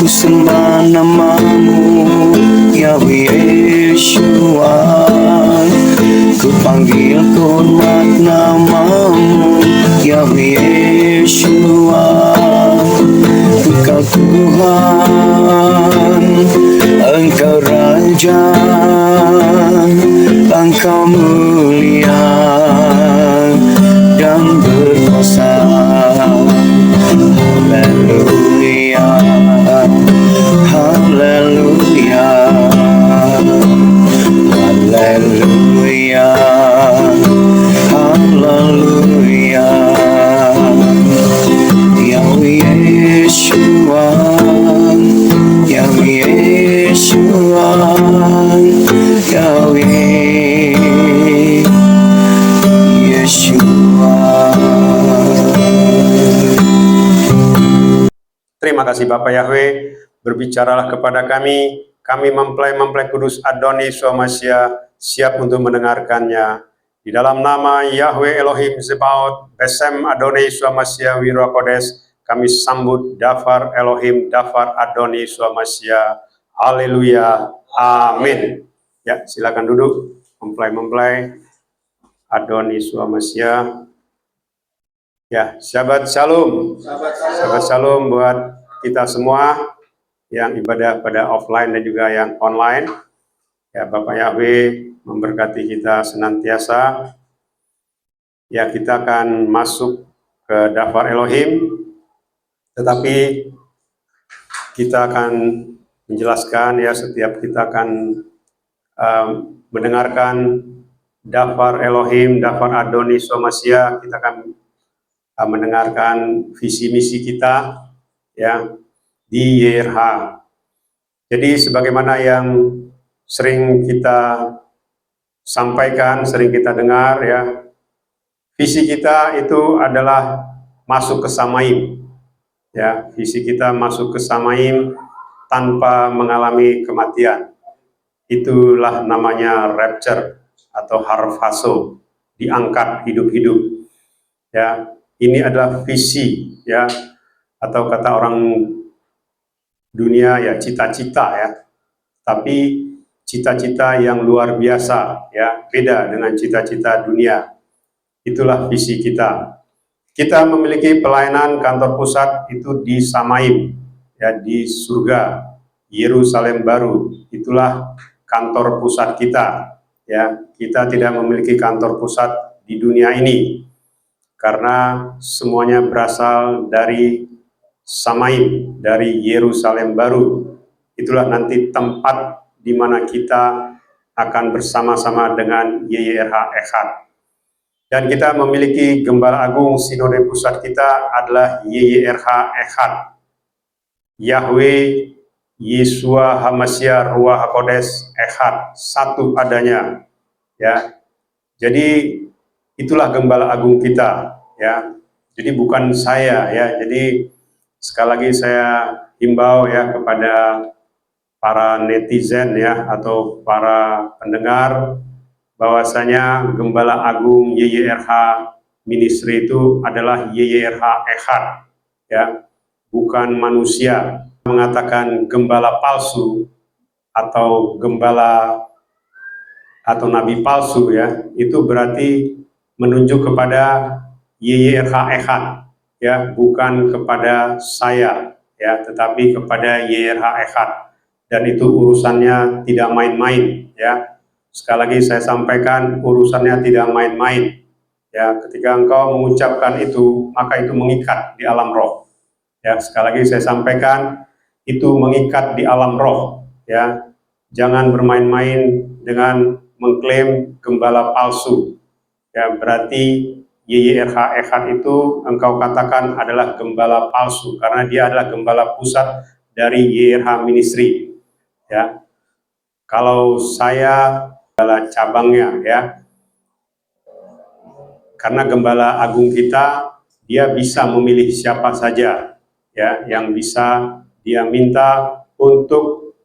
sembah namamu, Yahweh Yeshua. Ku panggil hormat namamu, Yahweh Yeshua. Engkau Tuhan, Engkau Raja, Engkau mulia dan berkuasa. Haleluya, haleluya, haleluya, haleluya. Yahweh Yeshua, Yahweh Yeshua, Yahweh Yeshua. Terima kasih Bapak Yahweh, berbicaralah kepada kami mempelai kudus Adoni Swamasya siap untuk mendengarkannya. Di dalam nama Yahweh Elohim Zebaot, Besem Adoni Swamasya Wirokodes, kami sambut Dafar Elohim, Dafar Adoni Swamasya. Haleluya, amin. Ya, silakan duduk, mempelai Adoni Swamasya. Ya, Shabbat Shalom. Shabbat Shalom buat kita semua yang ibadah pada offline dan juga yang online. Ya, Bapak Yahweh memberkati kita senantiasa. Ya, kita akan masuk ke Dafar Elohim, tetapi kita akan menjelaskan ya, setiap kita akan mendengarkan Dafar Elohim, Dafar Adoni Swamasya, kita akan mendengarkan visi misi kita ya di YRH. Jadi sebagaimana yang sering kita sampaikan, sering kita dengar ya, visi kita itu adalah masuk ke Samaim. Ya, visi kita masuk ke Samaim tanpa mengalami kematian. Itulah namanya rapture atau harfazo, diangkat hidup-hidup. Ya, ini adalah visi ya, atau kata orang dunia ya cita-cita ya. Tapi cita-cita yang luar biasa ya, beda dengan cita-cita dunia. Itulah visi kita. Kita memiliki pelayanan kantor pusat itu di Samaim ya, di surga Yerusalem baru. Itulah kantor pusat kita ya. Kita tidak memiliki kantor pusat di dunia ini, karena semuanya berasal dari Samaim, dari Yerusalem baru. Itulah nanti tempat di mana kita akan bersama-sama dengan YYRH Echad. Dan kita memiliki Gembala Agung Sinode Pusat kita adalah YYRH Echad, Yahweh Yeshua Hamasya Ruach HaKodes Echad, satu adanya ya. Jadi itulah Gembala Agung kita ya. Jadi bukan saya ya. Jadi sekali lagi saya himbau ya kepada para netizen ya atau para pendengar, bahwasanya Gembala Agung YYRH Ministry itu adalah YYRH Echad ya, bukan manusia. Mengatakan gembala palsu atau gembala atau nabi palsu ya, itu berarti menunjuk kepada YYRH Echad ya, bukan kepada saya ya, tetapi kepada YYRH Echad. Dan itu urusannya tidak main-main ya. Sekali lagi saya sampaikan, urusannya tidak main-main ya. Ketika engkau mengucapkan itu, maka itu mengikat di alam roh ya. Sekali lagi saya sampaikan, itu mengikat di alam roh ya. Jangan bermain-main dengan mengklaim gembala palsu ya. Berarti YYRH Echad itu engkau katakan adalah gembala palsu, karena dia adalah gembala pusat dari YYRH Ministry ya. Kalau saya gembala cabangnya ya, karena Gembala Agung kita, dia bisa memilih siapa saja ya, yang bisa dia minta untuk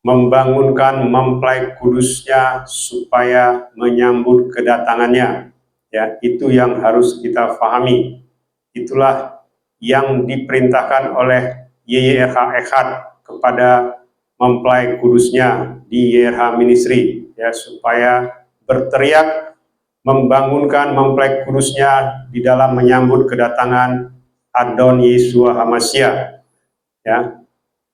membangunkan mempelai kudusnya supaya menyambut kedatangannya ya. Itu yang harus kita pahami. Itulah yang diperintahkan oleh YYRH Echad kepada mempelai kudusnya di YYRH Ministry, ya, supaya berteriak membangunkan mempelai kudusnya di dalam menyambut kedatangan Adon Yeshua HaMashiach. Ya,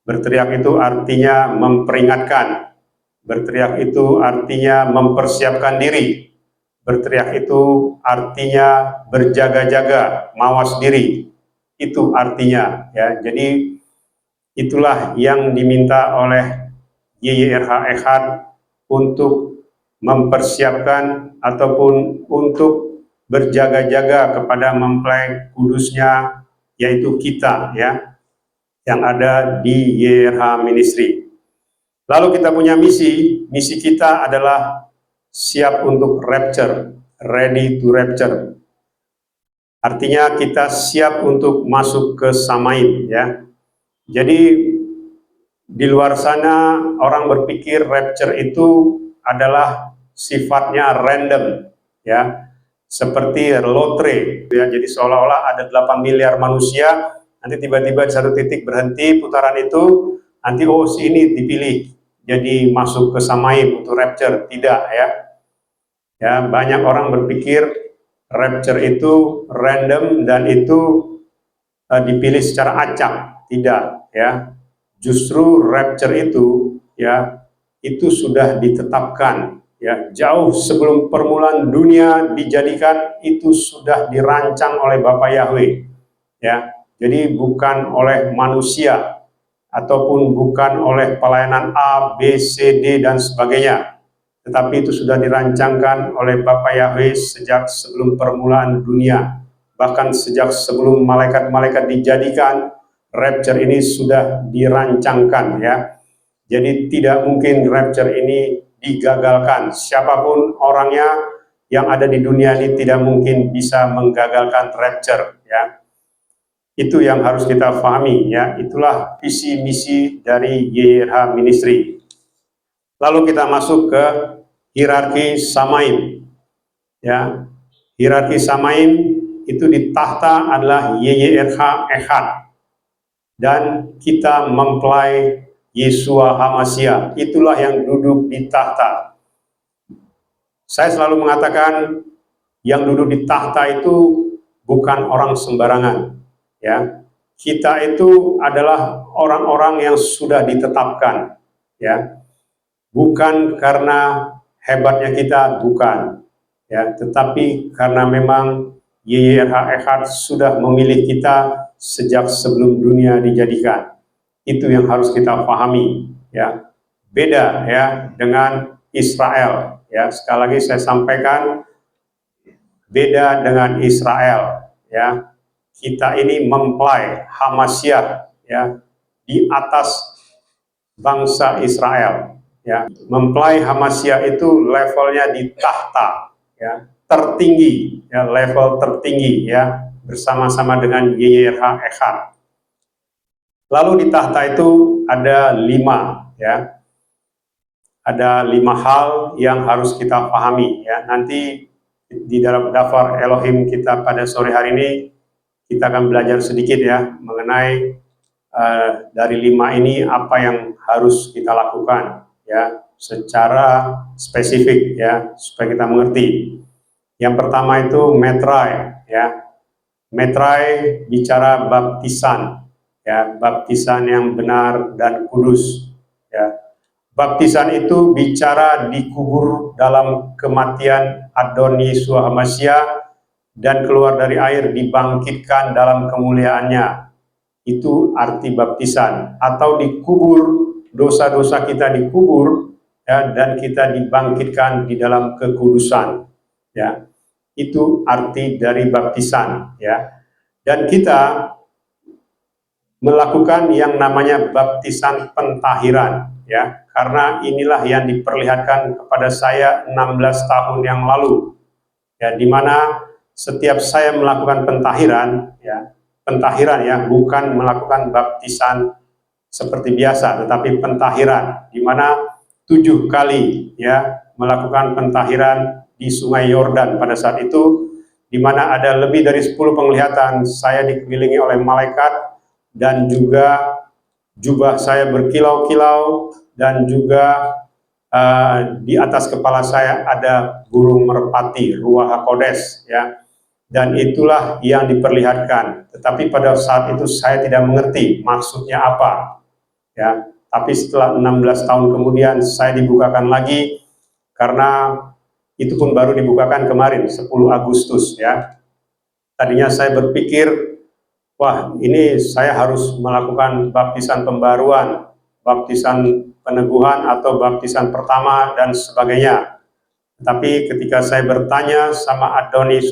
berteriak itu artinya memperingatkan, berteriak itu artinya mempersiapkan diri, berteriak itu artinya berjaga-jaga, mawas diri. Itu artinya, ya. Jadi itulah yang diminta oleh YYRH Echad untuk mempersiapkan ataupun untuk berjaga-jaga kepada mempelai kudusnya, yaitu kita, ya, yang ada di YYRH Ministry. Lalu kita punya misi kita adalah siap untuk rapture, ready to rapture. Artinya kita siap untuk masuk ke Samaim, ya. Jadi di luar sana orang berpikir rapture itu adalah sifatnya random, ya. Seperti lotre, ya. Jadi seolah-olah ada 8 miliar manusia, nanti tiba-tiba di satu titik berhenti putaran itu, nanti oh si ini dipilih jadi masuk ke Samaim untuk rapture. Tidak, ya. Ya, banyak orang berpikir rapture itu random dan itu dipilih secara acak. Tidak, ya. Justru rapture itu, ya, itu sudah ditetapkan, ya, jauh sebelum permulaan dunia dijadikan, itu sudah dirancang oleh Bapa Yahweh, ya. Jadi bukan oleh manusia ataupun bukan oleh pelayanan A, B, C, D dan sebagainya, tetapi itu sudah dirancangkan oleh Bapa Yahweh sejak sebelum permulaan dunia. Bahkan sejak sebelum malaikat-malaikat dijadikan, rapture ini sudah dirancangkan, ya. Jadi tidak mungkin rapture ini digagalkan. Siapapun orangnya yang ada di dunia ini tidak mungkin bisa menggagalkan rapture, ya. Itu yang harus kita pahami, ya. Itulah visi misi dari YYRH Ministry. Lalu kita masuk ke hierarki Samaim, ya. Hierarki Samaim itu di tahta adalah YYRH Echad, dan kita mempelai Yeshua HaMashiach, itulah yang duduk di tahta. Saya selalu mengatakan yang duduk di tahta itu bukan orang sembarangan, ya. Kita itu adalah orang-orang yang sudah ditetapkan, ya. Bukan karena hebatnya kita, bukan, ya, tetapi karena memang YYRH Echad sudah memilih kita sejak sebelum dunia dijadikan. Itu yang harus kita pahami, ya. Beda, ya, dengan Israel, ya. Sekali lagi saya sampaikan, beda dengan Israel, ya. Kita ini mempelai HaMashiach, ya, di atas bangsa Israel, ya. Mempelai HaMashiach itu levelnya di tahta, ya, tertinggi, ya, level tertinggi, ya, bersama-sama dengan YYRH Echad. Lalu di tahta itu ada 5, ya. Ada 5 hal yang harus kita pahami, ya. Nanti di dalam daftar Elohim kita pada sore hari ini kita akan belajar sedikit, ya, mengenai dari 5 ini apa yang harus kita lakukan, ya, secara spesifik, ya, supaya kita mengerti. Yang pertama itu metrai, ya. Metrai bicara baptisan, ya, baptisan yang benar dan kudus, ya. Baptisan itu bicara dikubur dalam kematian Adon Yeshua HaMashiach dan keluar dari air dibangkitkan dalam kemuliaannya. Itu arti baptisan, atau dikubur, dosa-dosa kita dikubur, ya, dan kita dibangkitkan di dalam kekudusan, ya. Itu arti dari baptisan, ya. Dan kita melakukan yang namanya baptisan pentahiran, ya, karena inilah yang diperlihatkan kepada saya 16 tahun yang lalu, ya, di mana setiap saya melakukan pentahiran, ya, bukan melakukan baptisan seperti biasa, tetapi pentahiran, di mana 7 kali, ya, melakukan pentahiran di Sungai Yordan pada saat itu, di mana ada lebih dari 10 penglihatan. Saya dikelilingi oleh malaikat dan juga jubah saya berkilau-kilau, dan juga di atas kepala saya ada burung merpati, Ruach HaKodes, ya. Dan itulah yang diperlihatkan. Tetapi pada saat itu saya tidak mengerti maksudnya apa, ya. Tapi setelah 16 tahun kemudian saya dibukakan lagi, karena itu pun baru dibukakan kemarin 10 Agustus, ya. Tadinya saya berpikir, wah, ini saya harus melakukan baptisan pembaruan, baptisan peneguhan atau baptisan pertama dan sebagainya. Tapi ketika saya bertanya sama Adoni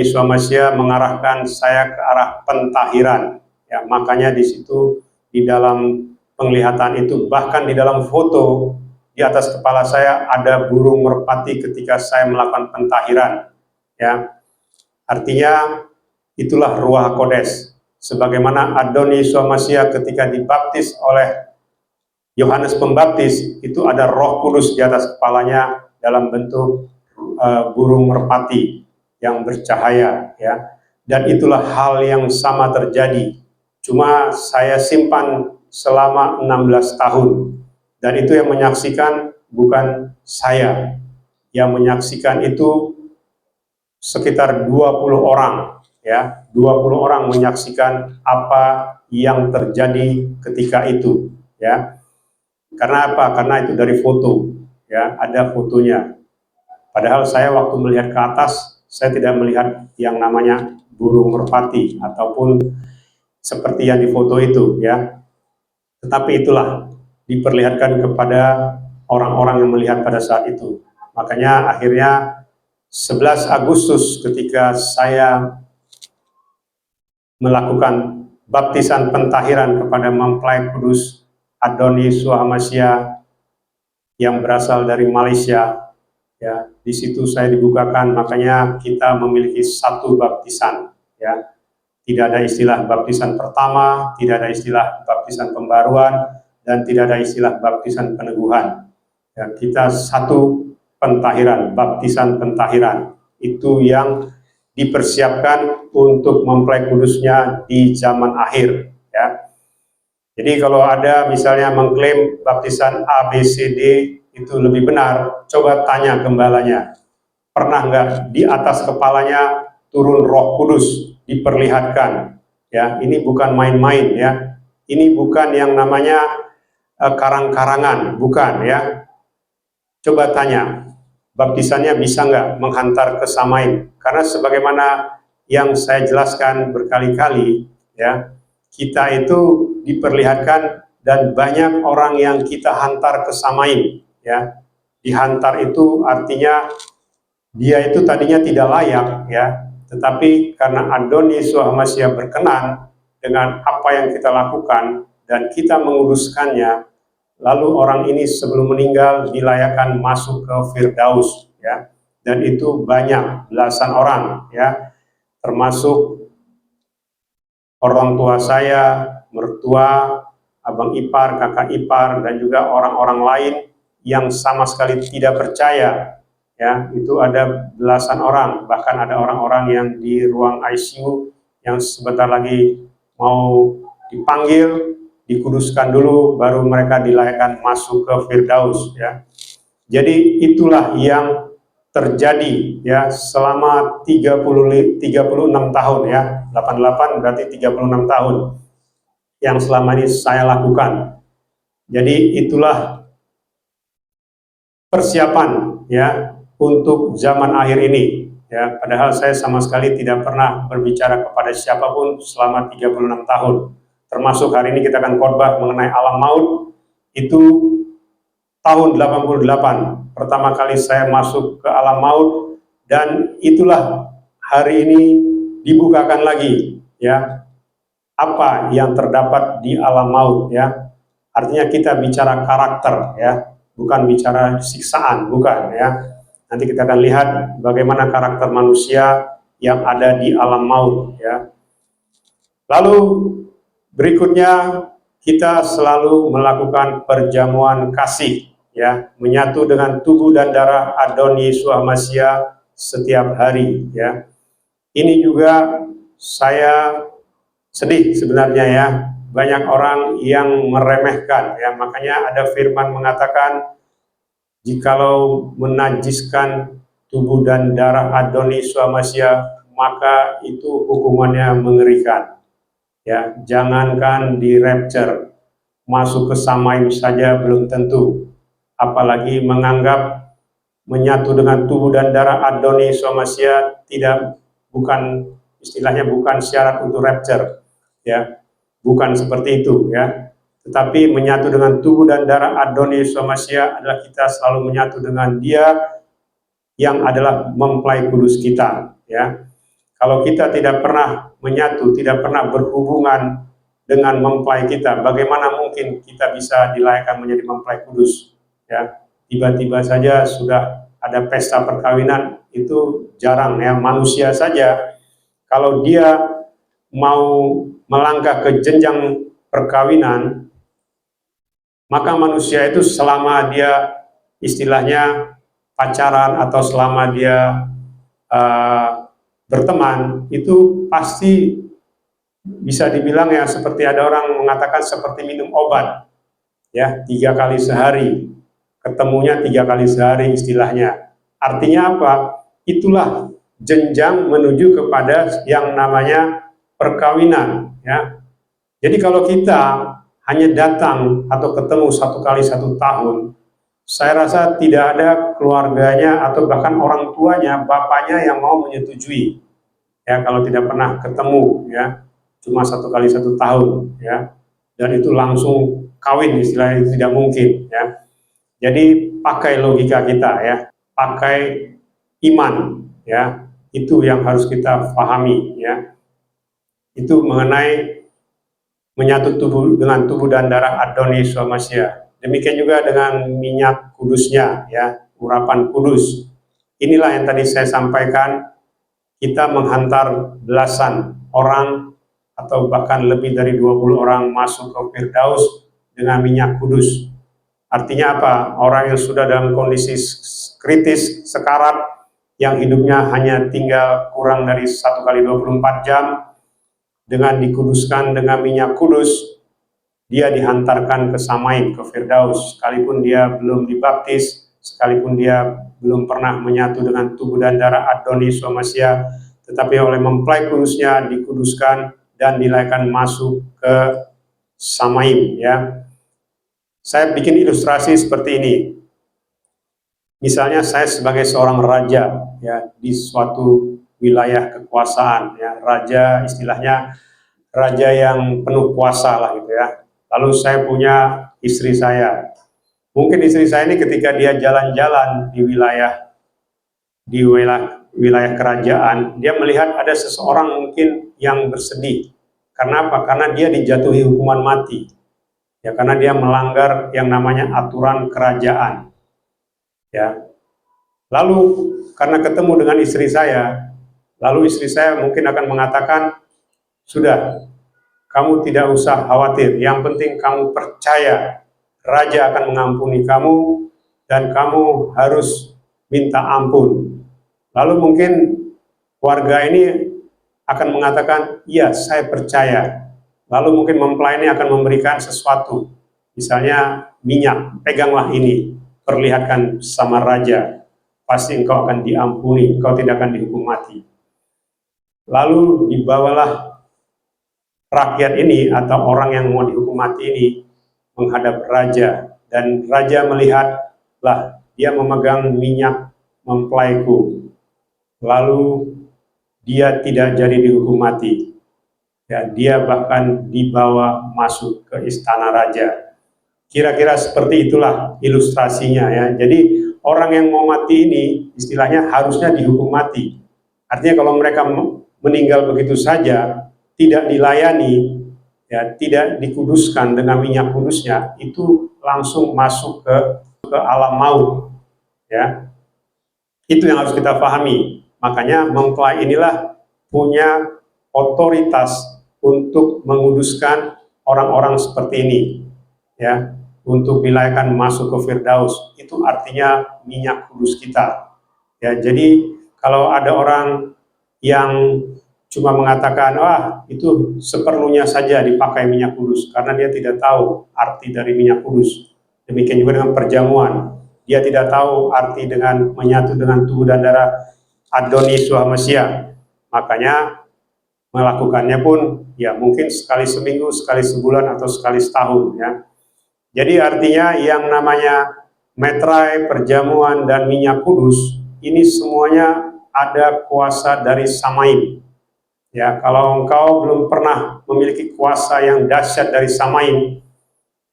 Swamasya mengarahkan saya ke arah pentahiran. Ya, makanya di situ di dalam penglihatan itu, bahkan di dalam foto di atas kepala saya ada burung merpati ketika saya melakukan pentahiran. Ya, artinya itulah Ruach HaKodes. Sebagaimana Adoni Swamasya ketika dibaptis oleh Yohanes Pembaptis, itu ada Roh Kudus di atas kepalanya dalam bentuk burung merpati yang bercahaya, ya. Dan itulah hal yang sama terjadi. Cuma saya simpan selama 16 tahun. Dan itu yang menyaksikan bukan saya. Yang menyaksikan itu sekitar 20 orang, ya. 20 orang menyaksikan apa yang terjadi ketika itu, ya. Karena apa? Karena itu dari foto, ya, ada fotonya. Padahal saya waktu melihat ke atas, saya tidak melihat yang namanya burung merpati ataupun seperti yang di foto itu, ya. Tetapi itulah diperlihatkan kepada orang-orang yang melihat pada saat itu. Makanya akhirnya 11 Agustus ketika saya melakukan baptisan pentahiran kepada mempelai kudus Adoni Swamasya yang berasal dari Malaysia, ya, di situ saya dibukakan. Makanya kita memiliki satu baptisan, ya. Tidak ada istilah baptisan pertama, tidak ada istilah baptisan pembaruan, dan tidak ada istilah baptisan peneguhan. Ya, kita satu pentahiran, baptisan pentahiran. Itu yang dipersiapkan untuk mempelai kudusnya di zaman akhir, ya. Jadi kalau ada misalnya mengklaim baptisan A, B, C, D itu lebih benar, coba tanya gembalanya, pernah nggak di atas kepalanya turun Roh Kudus, diperlihatkan, ya. Ini bukan main-main, ya. Ini bukan yang namanya karang-karangan, bukan, ya. Coba tanya, baptisannya bisa nggak menghantar ke Samain? Karena sebagaimana yang saya jelaskan berkali-kali, ya, kita itu diperlihatkan dan banyak orang yang kita hantar ke Samain, ya. Dihantar itu artinya dia itu tadinya tidak layak, ya, tetapi karena Adoni Swamasya berkenan dengan apa yang kita lakukan dan kita menguruskannya, lalu orang ini sebelum meninggal dilayakkan masuk ke Firdaus, ya. Dan itu banyak, belasan orang, ya, termasuk orang tua saya, mertua, abang ipar, kakak ipar, dan juga orang-orang lain yang sama sekali tidak percaya, ya. Itu ada belasan orang, bahkan ada orang-orang yang di ruang ICU yang sebentar lagi mau dipanggil, dikuduskan dulu, baru mereka dilayakkan masuk ke Firdaus, ya. Jadi itulah yang terjadi, ya, selama 36 tahun, ya. 88 berarti 36 tahun yang selama ini saya lakukan. Jadi itulah persiapan, ya, untuk zaman akhir ini, ya. Padahal saya sama sekali tidak pernah berbicara kepada siapapun selama 36 tahun. Termasuk hari ini kita akan khotbah mengenai alam maut. Itu tahun 88 pertama kali saya masuk ke alam maut, dan itulah hari ini dibukakan lagi, ya, apa yang terdapat di alam maut, ya. Artinya kita bicara karakter, ya, bukan bicara siksaan, bukan, ya. Nanti kita akan lihat bagaimana karakter manusia yang ada di alam maut, ya. Lalu berikutnya kita selalu melakukan perjamuan kasih, ya, menyatu dengan tubuh dan darah Adoni Swamasya setiap hari, ya. Ini juga saya sedih sebenarnya, ya, banyak orang yang meremehkan, ya. Makanya ada firman mengatakan, jikalau menajiskan tubuh dan darah Adonis Swamasya, maka itu hukumannya mengerikan. Ya, jangankan di rapture, masuk ke Samaim saja belum tentu, apalagi menganggap menyatu dengan tubuh dan darah Adonis Swamasya bukan istilahnya bukan syarat untuk rapture, ya, bukan seperti itu, ya. Tetapi menyatu dengan tubuh dan darah Adonis Swamasya adalah kita selalu menyatu dengan Dia yang adalah mempelai kudus kita, ya. Kalau kita tidak pernah menyatu, tidak pernah berhubungan dengan mempelai kita, bagaimana mungkin kita bisa dilayakkan menjadi mempelai kudus, ya. Tiba-tiba saja sudah ada pesta perkawinan, itu jarang, ya. Manusia saja kalau dia mau melangkah ke jenjang perkawinan, maka manusia itu selama dia istilahnya pacaran atau selama dia berteman, itu pasti bisa dibilang ya seperti ada orang mengatakan seperti minum obat, ya, 3 kali sehari, ketemunya 3 kali sehari istilahnya. Artinya apa? Itulah jenjang menuju kepada yang namanya perkawinan, ya. Jadi kalau kita hanya datang atau ketemu 1 kali 1 tahun, saya rasa tidak ada keluarganya atau bahkan orang tuanya, bapaknya yang mau menyetujui, ya, kalau tidak pernah ketemu, ya, cuma 1 kali 1 tahun, ya, dan itu langsung kawin, istilahnya itu tidak mungkin, ya. Jadi pakai logika kita, ya, pakai iman, ya, itu yang harus kita pahami, ya. Itu mengenai menyatu tubuh dengan tubuh dan darah Adonis Swamasya. Demikian juga dengan minyak kudusnya, ya, urapan kudus. Inilah yang tadi saya sampaikan, kita menghantar belasan orang atau bahkan lebih dari 20 orang masuk ke Firdaus dengan minyak kudus. Artinya apa? Orang yang sudah dalam kondisi kritis, sekarat, yang hidupnya hanya tinggal kurang dari 1 kali 24 jam, dengan dikuduskan dengan minyak kudus, dia dihantarkan ke Samaim, ke Firdaus, sekalipun dia belum dibaptis, sekalipun dia belum pernah menyatu dengan tubuh dan darah Adonis Swamasya, tetapi oleh mempelai kudusnya dikuduskan dan dilayakkan masuk ke Samaim, ya. Saya bikin ilustrasi seperti ini. Misalnya saya sebagai seorang raja, ya, di suatu wilayah kekuasaan, ya, raja istilahnya raja yang penuh kuasa lah gitu, ya. Lalu saya punya istri saya. Mungkin istri saya ini ketika dia jalan-jalan di wilayah kerajaan, dia melihat ada seseorang mungkin yang bersedih. Karena apa? Karena dia dijatuhi hukuman mati. Ya, karena dia melanggar yang namanya aturan kerajaan. Ya. Lalu karena ketemu dengan istri saya, lalu istri saya mungkin akan mengatakan, sudah, kamu tidak usah khawatir, yang penting kamu percaya raja akan mengampuni kamu dan kamu harus minta ampun. Lalu mungkin warga ini akan mengatakan, iya, saya percaya. Lalu mungkin mempelai ini akan memberikan sesuatu, misalnya minyak, peganglah ini, perlihatkan sama raja, pasti engkau akan diampuni, engkau tidak akan dihukum mati. Lalu dibawalah rakyat ini atau orang yang mau dihukum mati ini menghadap raja, dan raja melihatlah dia memegang minyak mempelaiku, lalu dia tidak jadi dihukum mati, ya, dia bahkan dibawa masuk ke istana raja. Kira-kira seperti itulah ilustrasinya, ya. Jadi orang yang mau mati ini istilahnya harusnya dihukum mati. Artinya kalau mereka meninggal begitu saja, tidak dilayani, ya, tidak dikuduskan dengan minyak kudusnya, itu langsung masuk ke alam maut, ya. Itu yang harus kita pahami. Makanya mempelai inilah punya otoritas untuk menguduskan orang-orang seperti ini, ya, untuk dilayakkan masuk ke Firdaus. Itu artinya minyak kudus kita, ya. Jadi kalau ada orang yang cuma mengatakan, wah itu seperlunya saja dipakai minyak kudus, karena dia tidak tahu arti dari minyak kudus. Demikian juga dengan perjamuan, dia tidak tahu arti dengan menyatu dengan tubuh dan darah Adonis Yeshua Mashiach. Makanya melakukannya pun ya mungkin sekali seminggu, sekali sebulan, atau sekali setahun ya. Jadi artinya yang namanya metrai, perjamuan, dan minyak kudus ini semuanya ada kuasa dari Samaim. Ya, kalau engkau belum pernah memiliki kuasa yang dahsyat dari Samaim,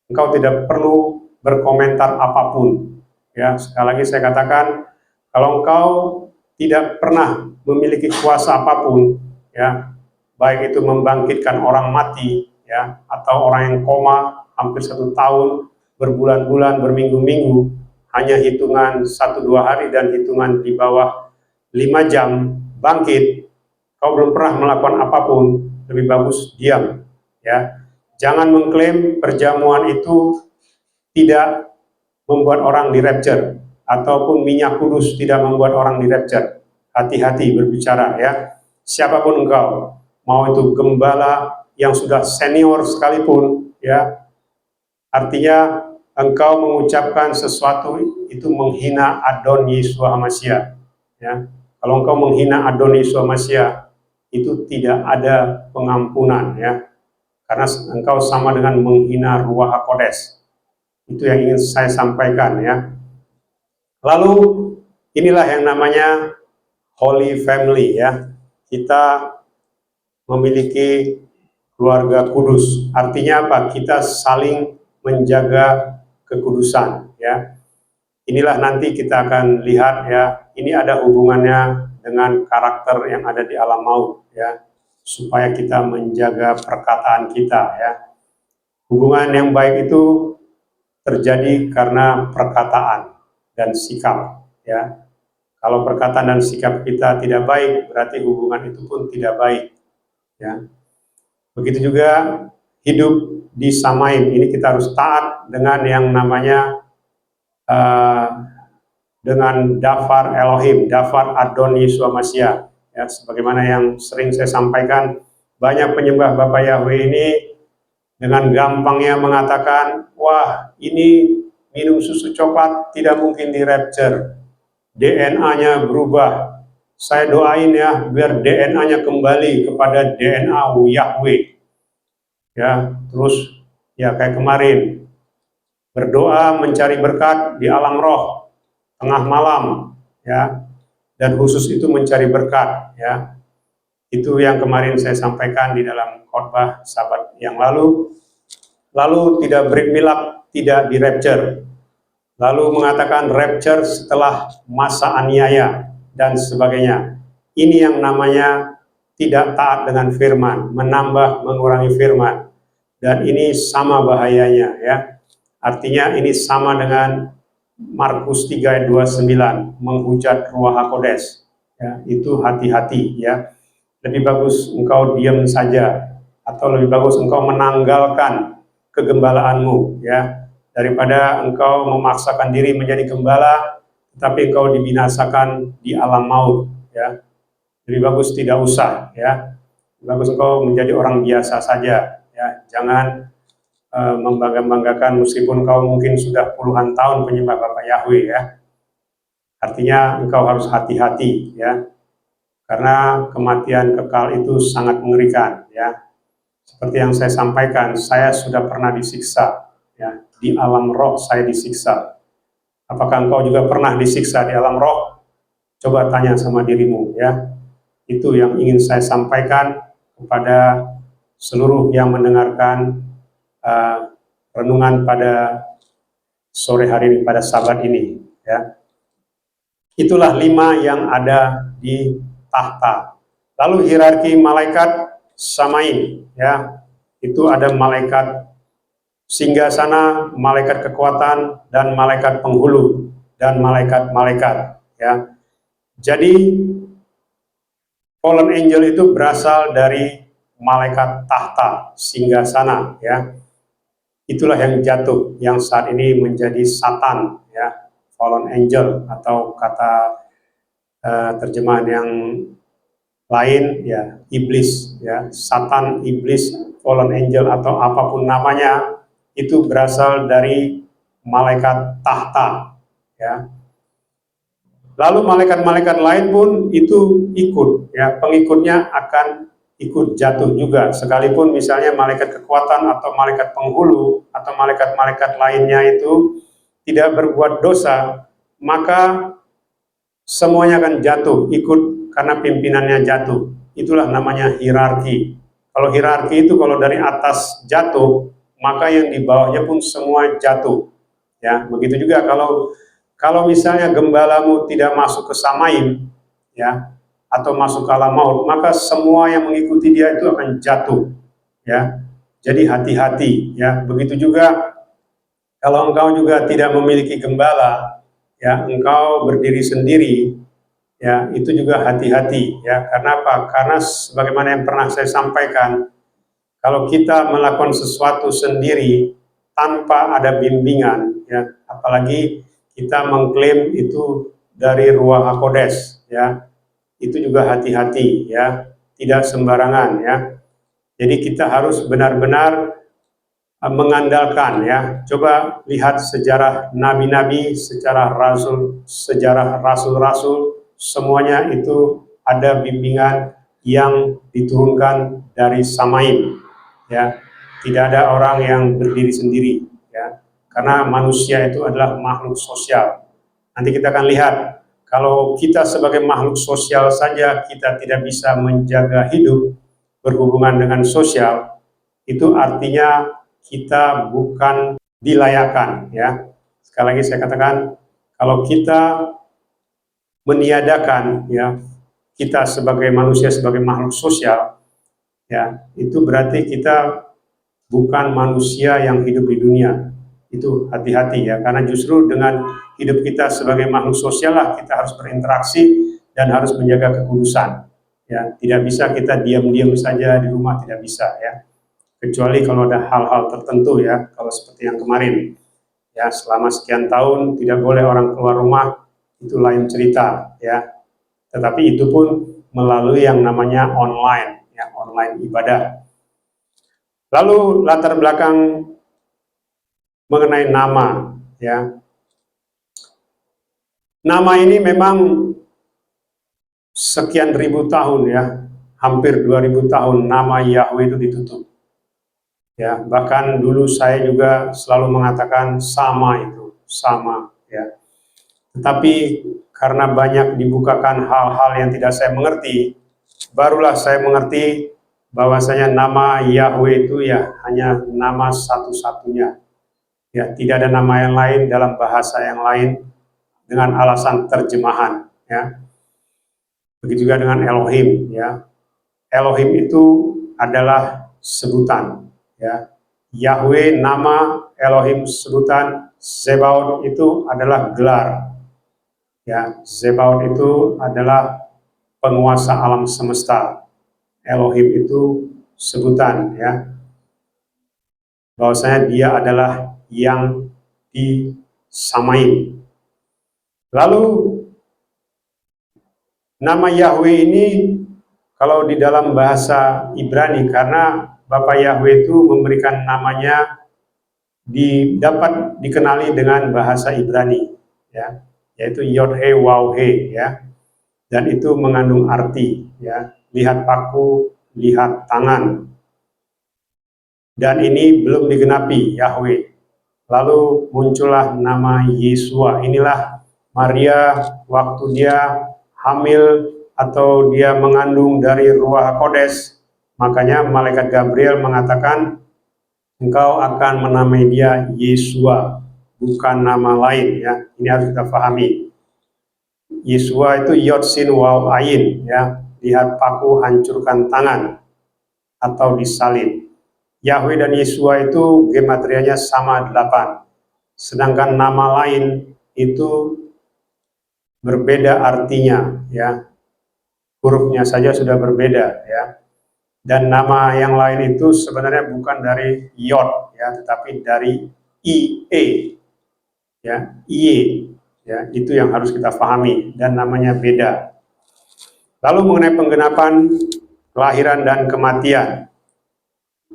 engkau tidak perlu berkomentar apapun. Ya, sekali lagi saya katakan, kalau engkau tidak pernah memiliki kuasa apapun, ya, baik itu membangkitkan orang mati, ya, atau orang yang koma hampir 1 tahun, berbulan-bulan, berminggu-minggu, hanya hitungan 1-2 hari dan hitungan di bawah 5 jam bangkit, kau belum pernah melakukan apapun, lebih bagus diam, ya. Jangan mengklaim perjamuan itu tidak membuat orang di rapture, ataupun minyak kudus tidak membuat orang di rapture. Hati-hati berbicara ya. Siapapun engkau, mau itu gembala yang sudah senior sekalipun ya, artinya engkau mengucapkan sesuatu itu menghina Adon Yeshua Mashiach ya. Kalau engkau menghina Adon Yeshua Mashiach, itu tidak ada pengampunan ya, karena engkau sama dengan menghina Ruach HaKodesh. Itu yang ingin saya sampaikan ya. Lalu inilah yang namanya Holy Family ya. Kita memiliki keluarga kudus. Artinya apa? Kita saling menjaga kekudusan ya. Inilah nanti kita akan lihat ya. Ini ada hubungannya dengan karakter yang ada di alam maut ya. Supaya kita menjaga perkataan kita ya. Hubungan yang baik itu terjadi karena perkataan dan sikap ya. Kalau perkataan dan sikap kita tidak baik, berarti hubungan itu pun tidak baik ya. Begitu juga hidup di Samaim, ini kita harus taat dengan yang namanya dengan Dafar Elohim, Dafar Adon Yeshua Mashiach ya. Sebagaimana yang sering saya sampaikan, banyak penyembah Bapak Yahweh ini dengan gampangnya mengatakan, wah ini minum susu coklat tidak mungkin di rapture, DNA-nya berubah. Saya doain ya, biar DNA-nya kembali kepada DNA Yahweh. Ya, terus ya kayak kemarin, berdoa mencari berkat di alam roh, tengah malam, ya, dan khusus itu mencari berkat, ya. Itu yang kemarin saya sampaikan di dalam khotbah Sabat yang lalu. Lalu tidak break milak, tidak di rapture. Lalu mengatakan rapture setelah masa aniaya dan sebagainya. Ini yang namanya tidak taat dengan firman, menambah mengurangi firman. Dan ini sama bahayanya ya. Artinya ini sama dengan Markus 3 ayat 29, menghujat Ruach HaKodesh. Ya, itu hati-hati ya. Lebih bagus engkau diam saja, atau lebih bagus engkau menanggalkan kegembalaanmu ya, daripada engkau memaksakan diri menjadi gembala tetapi engkau dibinasakan di alam maut ya. Lebih bagus tidak usah ya. Lebih bagus engkau menjadi orang biasa saja ya. Jangan membangga-banggakan meskipun engkau mungkin sudah puluhan tahun penyembah Bapak Yahweh ya. Artinya engkau harus hati-hati ya. Karena kematian kekal itu sangat mengerikan ya. Seperti yang saya sampaikan, saya sudah pernah disiksa ya, di alam roh saya disiksa. Apakah engkau juga pernah disiksa di alam roh? Coba tanya sama dirimu ya. Itu yang ingin saya sampaikan kepada seluruh yang mendengarkan renungan pada sore hari ini, pada Sabat ini ya. Itulah 5 yang ada di tahta. Lalu hierarki malaikat Samaim ya, itu ada malaikat singgasana, malaikat kekuatan, dan malaikat penghulu, dan malaikat-malaikat ya. Jadi fallen angel itu berasal dari malaikat tahta singgasana ya. Itulah yang jatuh, yang saat ini menjadi Satan ya, fallen angel, atau kata terjemahan yang lain, ya iblis, ya Satan, iblis, fallen angel atau apapun namanya, itu berasal dari malaikat tahta, ya. Lalu malaikat-malaikat lain pun itu ikut, ya pengikutnya akan ikut jatuh juga, sekalipun misalnya malaikat kekuatan atau malaikat penghulu atau malaikat-malaikat lainnya itu tidak berbuat dosa, maka semuanya akan jatuh ikut karena pimpinannya jatuh. Itulah namanya hierarki. Kalau hierarki itu kalau dari atas jatuh, maka yang di bawahnya pun semua jatuh. Ya, begitu juga kalau misalnya gembalamu tidak masuk ke Samaim, ya, atau masuk ke alam maut, maka semua yang mengikuti dia itu akan jatuh. Ya, jadi hati-hati. Ya, begitu juga kalau engkau juga tidak memiliki gembala, ya, engkau berdiri sendiri, ya, itu juga hati-hati. Ya, karena apa? Karena sebagaimana yang pernah saya sampaikan, kalau kita melakukan sesuatu sendiri tanpa ada bimbingan, ya, apalagi kita mengklaim itu dari Ruach HaKodes, ya, itu juga hati-hati, ya, tidak sembarangan, ya. Jadi kita harus benar-benar mengandalkan, ya. Coba lihat sejarah nabi-nabi, sejarah rasul-rasul, semuanya itu ada bimbingan yang diturunkan dari Samaim, ya. Tidak ada orang yang berdiri sendiri, ya. Karena manusia itu adalah makhluk sosial. Nanti kita akan lihat, kalau kita sebagai makhluk sosial saja kita tidak bisa menjaga hidup berhubungan dengan sosial, itu artinya kita bukan dilayakan, ya. Sekali lagi saya katakan, kalau kita meniadakan, ya, kita sebagai manusia, sebagai makhluk sosial, ya, itu berarti kita bukan manusia yang hidup di dunia. Itu hati-hati, ya, karena justru dengan hidup kita sebagai makhluk sosial lah kita harus berinteraksi dan harus menjaga kekudusan. Ya, tidak bisa kita diam-diam saja di rumah, tidak bisa, ya. Kecuali kalau ada hal-hal tertentu, ya, kalau seperti yang kemarin, ya, selama sekian tahun tidak boleh orang keluar rumah, itu lain cerita, ya. Tetapi itu pun melalui yang namanya online, ya, online ibadah. Lalu latar belakang mengenai nama, ya. Nama ini memang sekian ribu tahun, ya, hampir 2000 tahun nama Yahweh itu ditutup. Ya, bahkan dulu saya juga selalu mengatakan sama itu, sama, ya. Tetapi karena banyak dibukakan hal-hal yang tidak saya mengerti, barulah saya mengerti bahwasanya nama Yahweh itu ya hanya nama satu-satunya. Ya, tidak ada nama yang lain dalam bahasa yang lain dengan alasan terjemahan, ya. Begitu juga dengan Elohim, ya. Elohim itu adalah sebutan, ya. Yahweh nama, Elohim sebutan, Zebaot itu adalah gelar. Ya, Zebaot itu adalah penguasa alam semesta. Elohim itu sebutan, ya. Bahwasanya dia adalah yang disamain. Lalu nama Yahweh ini kalau di dalam bahasa Ibrani, karena Bapak Yahweh itu memberikan namanya dapat dikenali dengan bahasa Ibrani, ya, yaitu Yod-He Waw-He, ya, dan itu mengandung arti, ya, lihat paku, lihat tangan, dan ini belum digenapi Yahweh. Lalu muncullah nama Yesua. Inilah Maria waktu dia hamil atau dia mengandung dari Ruach HaKodes, makanya malaikat Gabriel mengatakan engkau akan menamai dia Yesua, bukan nama lain, ya. Ini harus kita pahami. Yesua itu Yod Sin Waw Ayin, ya. Lihat paku, hancurkan tangan, atau disalib. Yahweh dan Yesua itu gematrianya sama 8. Sedangkan nama lain itu berbeda artinya, ya. Hurufnya saja sudah berbeda, ya. Dan nama yang lain itu sebenarnya bukan dari Yod, ya, tetapi dari IE, ya, IE, ya, itu yang harus kita pahami dan namanya beda. Lalu mengenai penggenapan kelahiran dan kematian.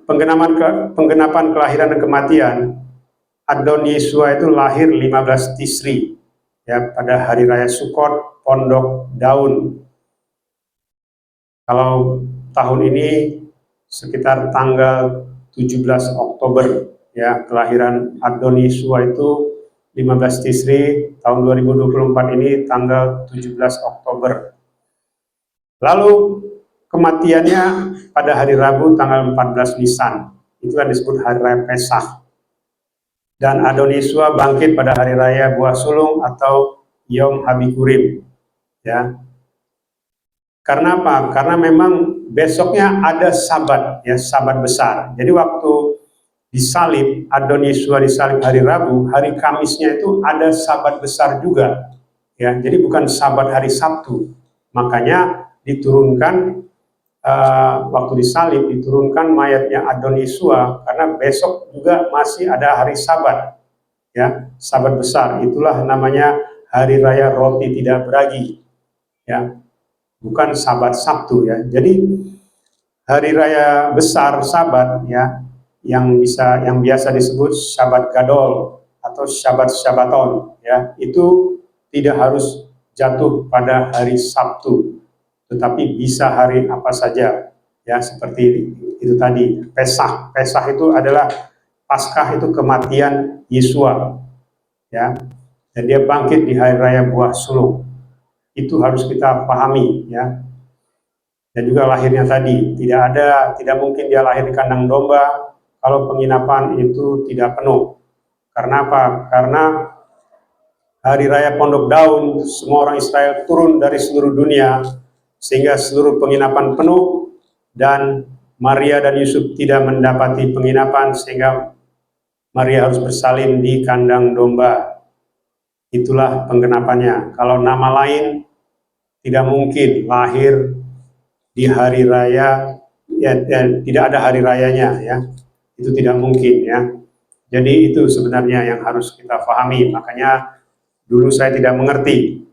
Penggenapan kelahiran dan kematian, Adon Yesua itu lahir 15 Tisri, ya, pada hari raya Sukot, Pondok Daun. Kalau tahun ini sekitar tanggal 17 Oktober, ya, kelahiran Adon Yesua itu 15 Tisri, tahun 2024 ini tanggal 17 Oktober. Lalu kematiannya pada hari Rabu tanggal 14 Nisan, itu yang disebut hari raya Pesach. Dan Adon Yesua bangkit pada hari raya Buah Sulung atau Yom Habikurim, ya. Karena apa? Karena memang besoknya ada Sabat, ya, Sabat besar. Jadi waktu disalib, Adon Yesua disalib hari Rabu, hari Kamisnya itu ada Sabat besar juga, ya. Jadi bukan Sabat hari Sabtu. Makanya diturunkan waktu disalib, diturunkan mayatnya Adon Yesua karena besok juga masih ada hari Sabat, ya, Sabat besar. Itulah namanya hari raya roti tidak beragi, ya, bukan Sabat Sabtu, ya. Jadi hari raya besar Sabat, ya, yang biasa disebut Syabat Gadol atau Syabat Syabaton, ya, itu tidak harus jatuh pada hari Sabtu, tetapi bisa hari apa saja, ya, seperti itu tadi. Pesach itu adalah Paskah, itu kematian Yesua, ya, dan dia bangkit di hari raya Buah Sulung. Itu harus kita pahami, ya. Dan juga lahirnya tadi tidak mungkin dia lahir di kandang domba kalau penginapan itu tidak penuh. Karena apa? Karena hari raya Pondok Daun semua orang Israel turun dari seluruh dunia, sehingga seluruh penginapan penuh dan Maria dan Yusuf tidak mendapati penginapan, sehingga Maria harus bersalin di kandang domba. Itulah penggenapannya. Kalau nama lain tidak mungkin lahir di hari raya, ya, tidak ada hari rayanya, ya, itu tidak mungkin, ya. Jadi itu sebenarnya yang harus kita pahami. Makanya dulu saya tidak mengerti,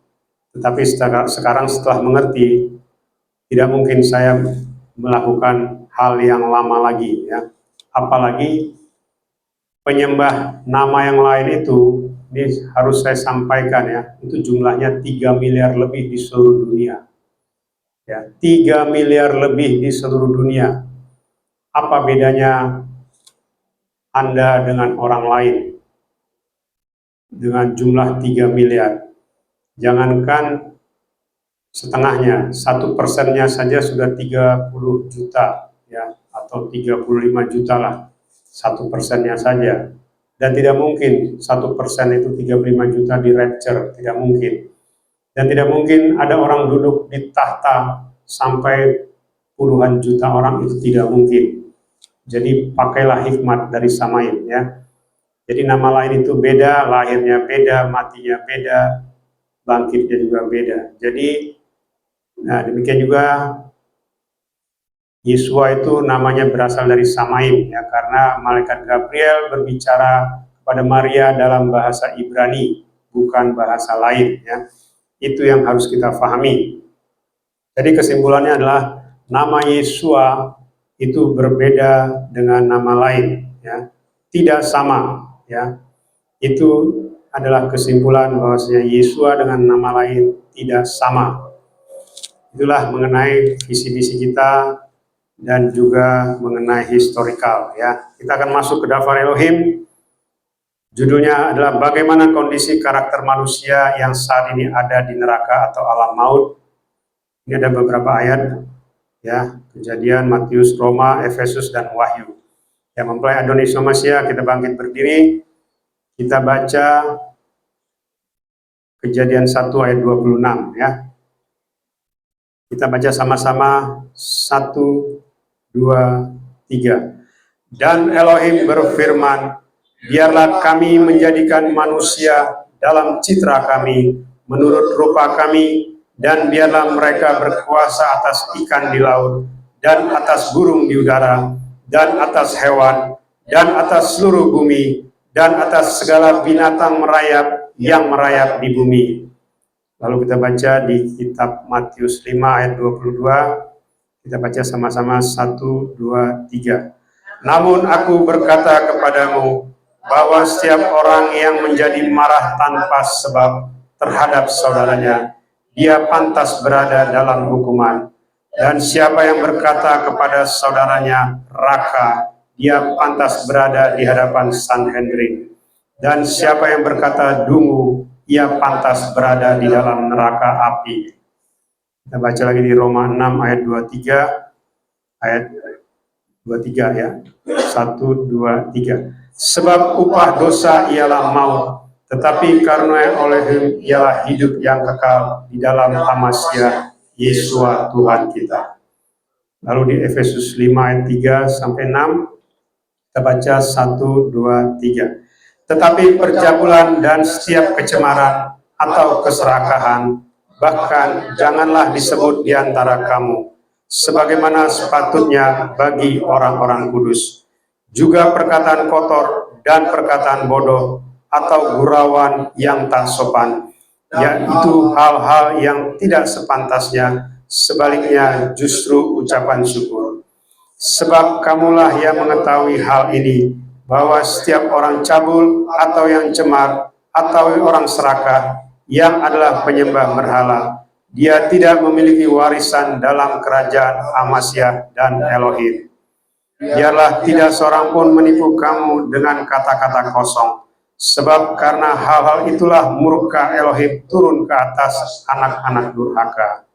tetapi sekarang setelah mengerti, tidak mungkin saya melakukan hal yang lama lagi, ya. Apalagi penyembah nama yang lain itu, ini harus saya sampaikan, ya, itu jumlahnya 3 miliar lebih di seluruh dunia. Ya, 3 miliar lebih di seluruh dunia. Apa bedanya Anda dengan orang lain dengan jumlah 3 miliar? Jangankan setengahnya, 1%-nya saja sudah 30 juta, ya, atau 35 juta lah, 1%-nya saja. Dan tidak mungkin 1% itu 35 juta di rapture, tidak mungkin. Dan tidak mungkin ada orang duduk di tahta sampai puluhan juta orang, itu tidak mungkin. Jadi pakailah hikmat dari Samaim, ya. Jadi nama lain itu beda, lahirnya beda, matinya beda, bangkitnya juga beda. Jadi nah, demikian juga Yesua itu namanya berasal dari Samaim, ya, karena malaikat Gabriel berbicara kepada Maria dalam bahasa Ibrani, bukan bahasa lain, ya. Itu yang harus kita pahami. Jadi kesimpulannya adalah nama Yesua itu berbeda dengan nama lain, ya, tidak sama, ya. Itu adalah kesimpulan bahwasanya Yesua dengan nama lain tidak sama. Itulah mengenai visi misi kita dan juga mengenai historikal, ya. Kita akan masuk ke Daftar Elohim. Judulnya adalah bagaimana kondisi karakter manusia yang saat ini ada di neraka atau alam maut. Ini ada beberapa ayat, ya, Kejadian, Matius, Roma, Efesus, dan Wahyu. Yang mempelai Adon Yesua Masiah, kita bangkit berdiri. Kita baca Kejadian 1 ayat 26, ya. Kita baca sama-sama, 1, 2, 3. Dan Elohim berfirman, biarlah kami menjadikan manusia dalam citra kami, menurut rupa kami, dan biarlah mereka berkuasa atas ikan di laut, dan atas burung di udara, dan atas hewan, dan atas seluruh bumi, dan atas segala binatang merayap yang merayap di bumi. Lalu kita baca di kitab Matius 5 ayat 22. Kita baca sama-sama 1, 2, 3. Namun aku berkata kepadamu bahwa setiap orang yang menjadi marah tanpa sebab terhadap saudaranya, dia pantas berada dalam hukuman. Dan siapa yang berkata kepada saudaranya raka, dia pantas berada di hadapan Sanhedrin. Dan siapa yang berkata dungu, ia pantas berada di dalam neraka api. Kita baca lagi di Roma 6 ayat 23, ayat 23 ya. 1, 2, 3. Sebab upah dosa ialah maut, tetapi karena oleh ialah hidup yang kekal di dalam Masya Yesus Tuhan kita. Lalu di Efesus 5 ayat 3 sampai 6, kita baca 1, 2, 3. Tetapi percabulan dan setiap kecemaran atau keserakahan, bahkan janganlah disebut di antara kamu, sebagaimana sepatutnya bagi orang-orang kudus. Juga perkataan kotor dan perkataan bodoh atau gurauan yang tak sopan, yaitu hal-hal yang tidak sepantasnya, sebaliknya justru ucapan syukur. Sebab kamulah yang mengetahui hal ini, bahwa setiap orang cabul atau yang cemar atau orang serakah yang adalah penyembah berhala, dia tidak memiliki warisan dalam kerajaan Amasya dan Elohim. Biarlah tidak seorang pun menipu kamu dengan kata-kata kosong, sebab karena hal-hal itulah murka Elohim turun ke atas anak-anak durhaka.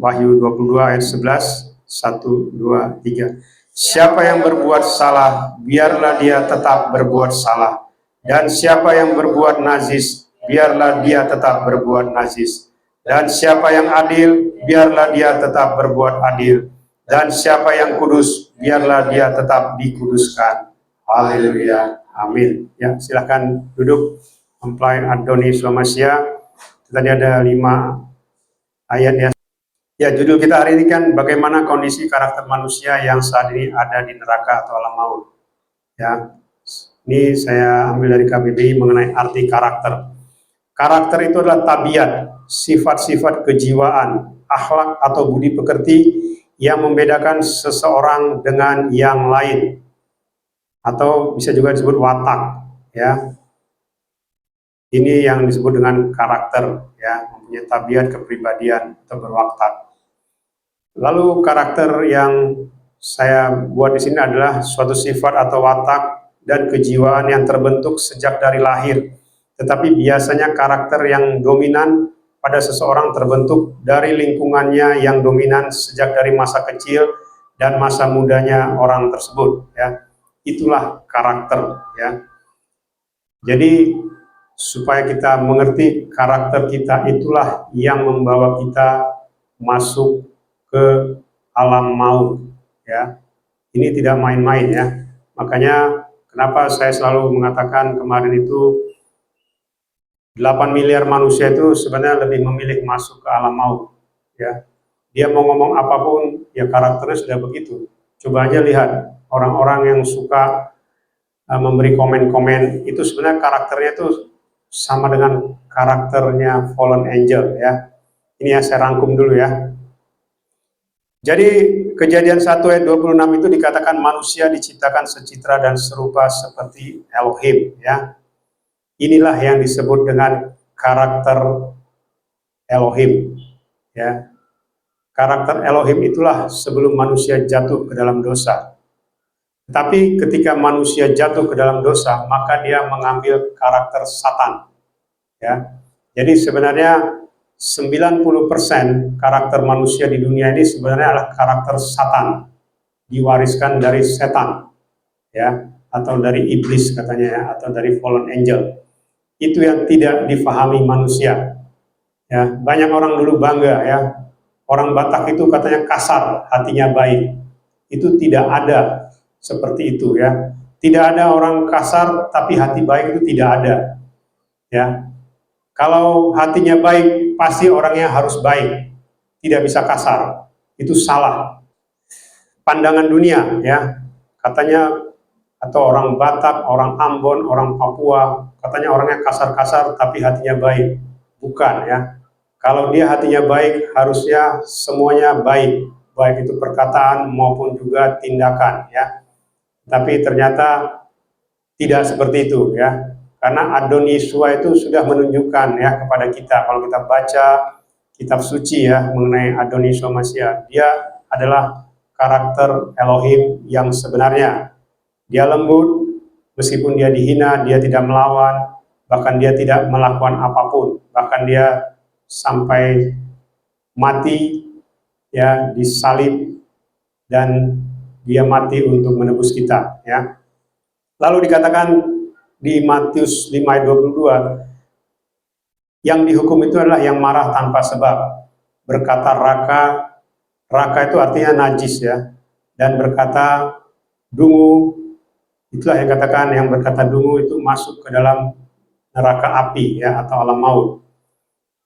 Wahyu 22 ayat 11, 1, 2, 3. Siapa yang berbuat salah, biarlah dia tetap berbuat salah. Dan siapa yang berbuat najis, biarlah dia tetap berbuat najis. Dan siapa yang adil, biarlah dia tetap berbuat adil. Dan siapa yang kudus, biarlah dia tetap dikuduskan. Haleluya. Amin. Ya, silakan duduk. Mempelai Adoni Somasya. Tadi ada 5 ayat ya. Ya, judul kita hari ini kan bagaimana kondisi karakter manusia yang saat ini ada di neraka atau alam maut. Ya, ini saya ambil dari KBBI mengenai arti karakter. Karakter itu adalah tabiat, sifat-sifat kejiwaan, akhlak atau budi pekerti yang membedakan seseorang dengan yang lain, atau bisa juga disebut watak. Ya, ini yang disebut dengan karakter. Ya, mempunyai tabiat, kepribadian atau berwatak. Lalu karakter yang saya buat di sini adalah suatu sifat atau watak dan kejiwaan yang terbentuk sejak dari lahir. Tetapi biasanya karakter yang dominan pada seseorang terbentuk dari lingkungannya yang dominan sejak dari masa kecil dan masa mudanya orang tersebut. Ya, itulah karakter. Ya, jadi supaya kita mengerti karakter kita itulah yang membawa kita masuk ke alam maut, ya. Ini tidak main-main ya. Makanya kenapa saya selalu mengatakan kemarin itu 8 miliar manusia itu sebenarnya lebih memilih masuk ke alam maut, ya. Dia mau ngomong apapun, ya karakternya sudah begitu. Coba aja lihat orang-orang yang suka memberi komen-komen, itu sebenarnya karakternya itu sama dengan karakternya fallen angel, ya. Ini ya saya rangkum dulu ya. Jadi Kejadian 1 ayat 26 itu dikatakan manusia diciptakan secitra dan serupa seperti Elohim, ya. Inilah yang disebut dengan karakter Elohim, ya. Karakter Elohim itulah sebelum manusia jatuh ke dalam dosa. Tapi ketika manusia jatuh ke dalam dosa, maka dia mengambil karakter Satan, ya. Jadi sebenarnya 90% karakter manusia di dunia ini sebenarnya adalah karakter Satan, diwariskan dari setan, ya, atau dari iblis katanya ya, atau dari fallen angel. Itu yang tidak difahami manusia. Ya, banyak orang dulu bangga ya, orang Batak itu katanya kasar, hatinya baik. Itu tidak ada seperti itu ya. Tidak ada orang kasar tapi hati baik itu tidak ada. Ya. Kalau hatinya baik, pasti orangnya harus baik, tidak bisa kasar. Itu salah. Pandangan dunia, ya, katanya, atau orang Batak, orang Ambon, orang Papua, katanya orangnya kasar-kasar, tapi hatinya baik. Bukan ya. Kalau dia hatinya baik, harusnya semuanya baik, baik itu perkataan maupun juga tindakan ya. Tapi ternyata tidak seperti itu ya. Karena Adoniswa itu sudah menunjukkan ya kepada kita, kalau kita baca kitab suci ya mengenai Adoniswa Masya, dia adalah karakter Elohim yang sebenarnya. Dia lembut, meskipun dia dihina, dia tidak melawan, bahkan dia tidak melakukan apapun, bahkan dia sampai mati ya, disalib, dan dia mati untuk menebus kita ya. Lalu dikatakan di Matius 5 ayat 22, yang dihukum itu adalah yang marah tanpa sebab, berkata raka, raka itu artinya najis ya, dan berkata dungu, itulah yang katakan yang berkata dungu itu masuk ke dalam neraka api ya, atau alam maut.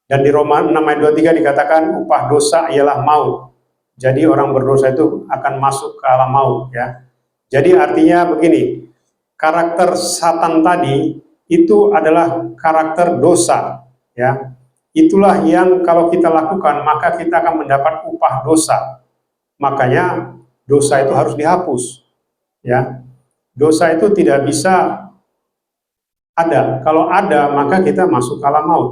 Dan di Roma 6 ayat 23 dikatakan upah dosa ialah maut. Jadi orang berdosa itu akan masuk ke alam maut ya. Jadi artinya begini, karakter Satan tadi itu adalah karakter dosa ya. Itulah yang kalau kita lakukan maka kita akan mendapat upah dosa. Makanya dosa itu harus dihapus ya. Dosa itu tidak bisa ada. Kalau ada maka kita masuk ke alam maut.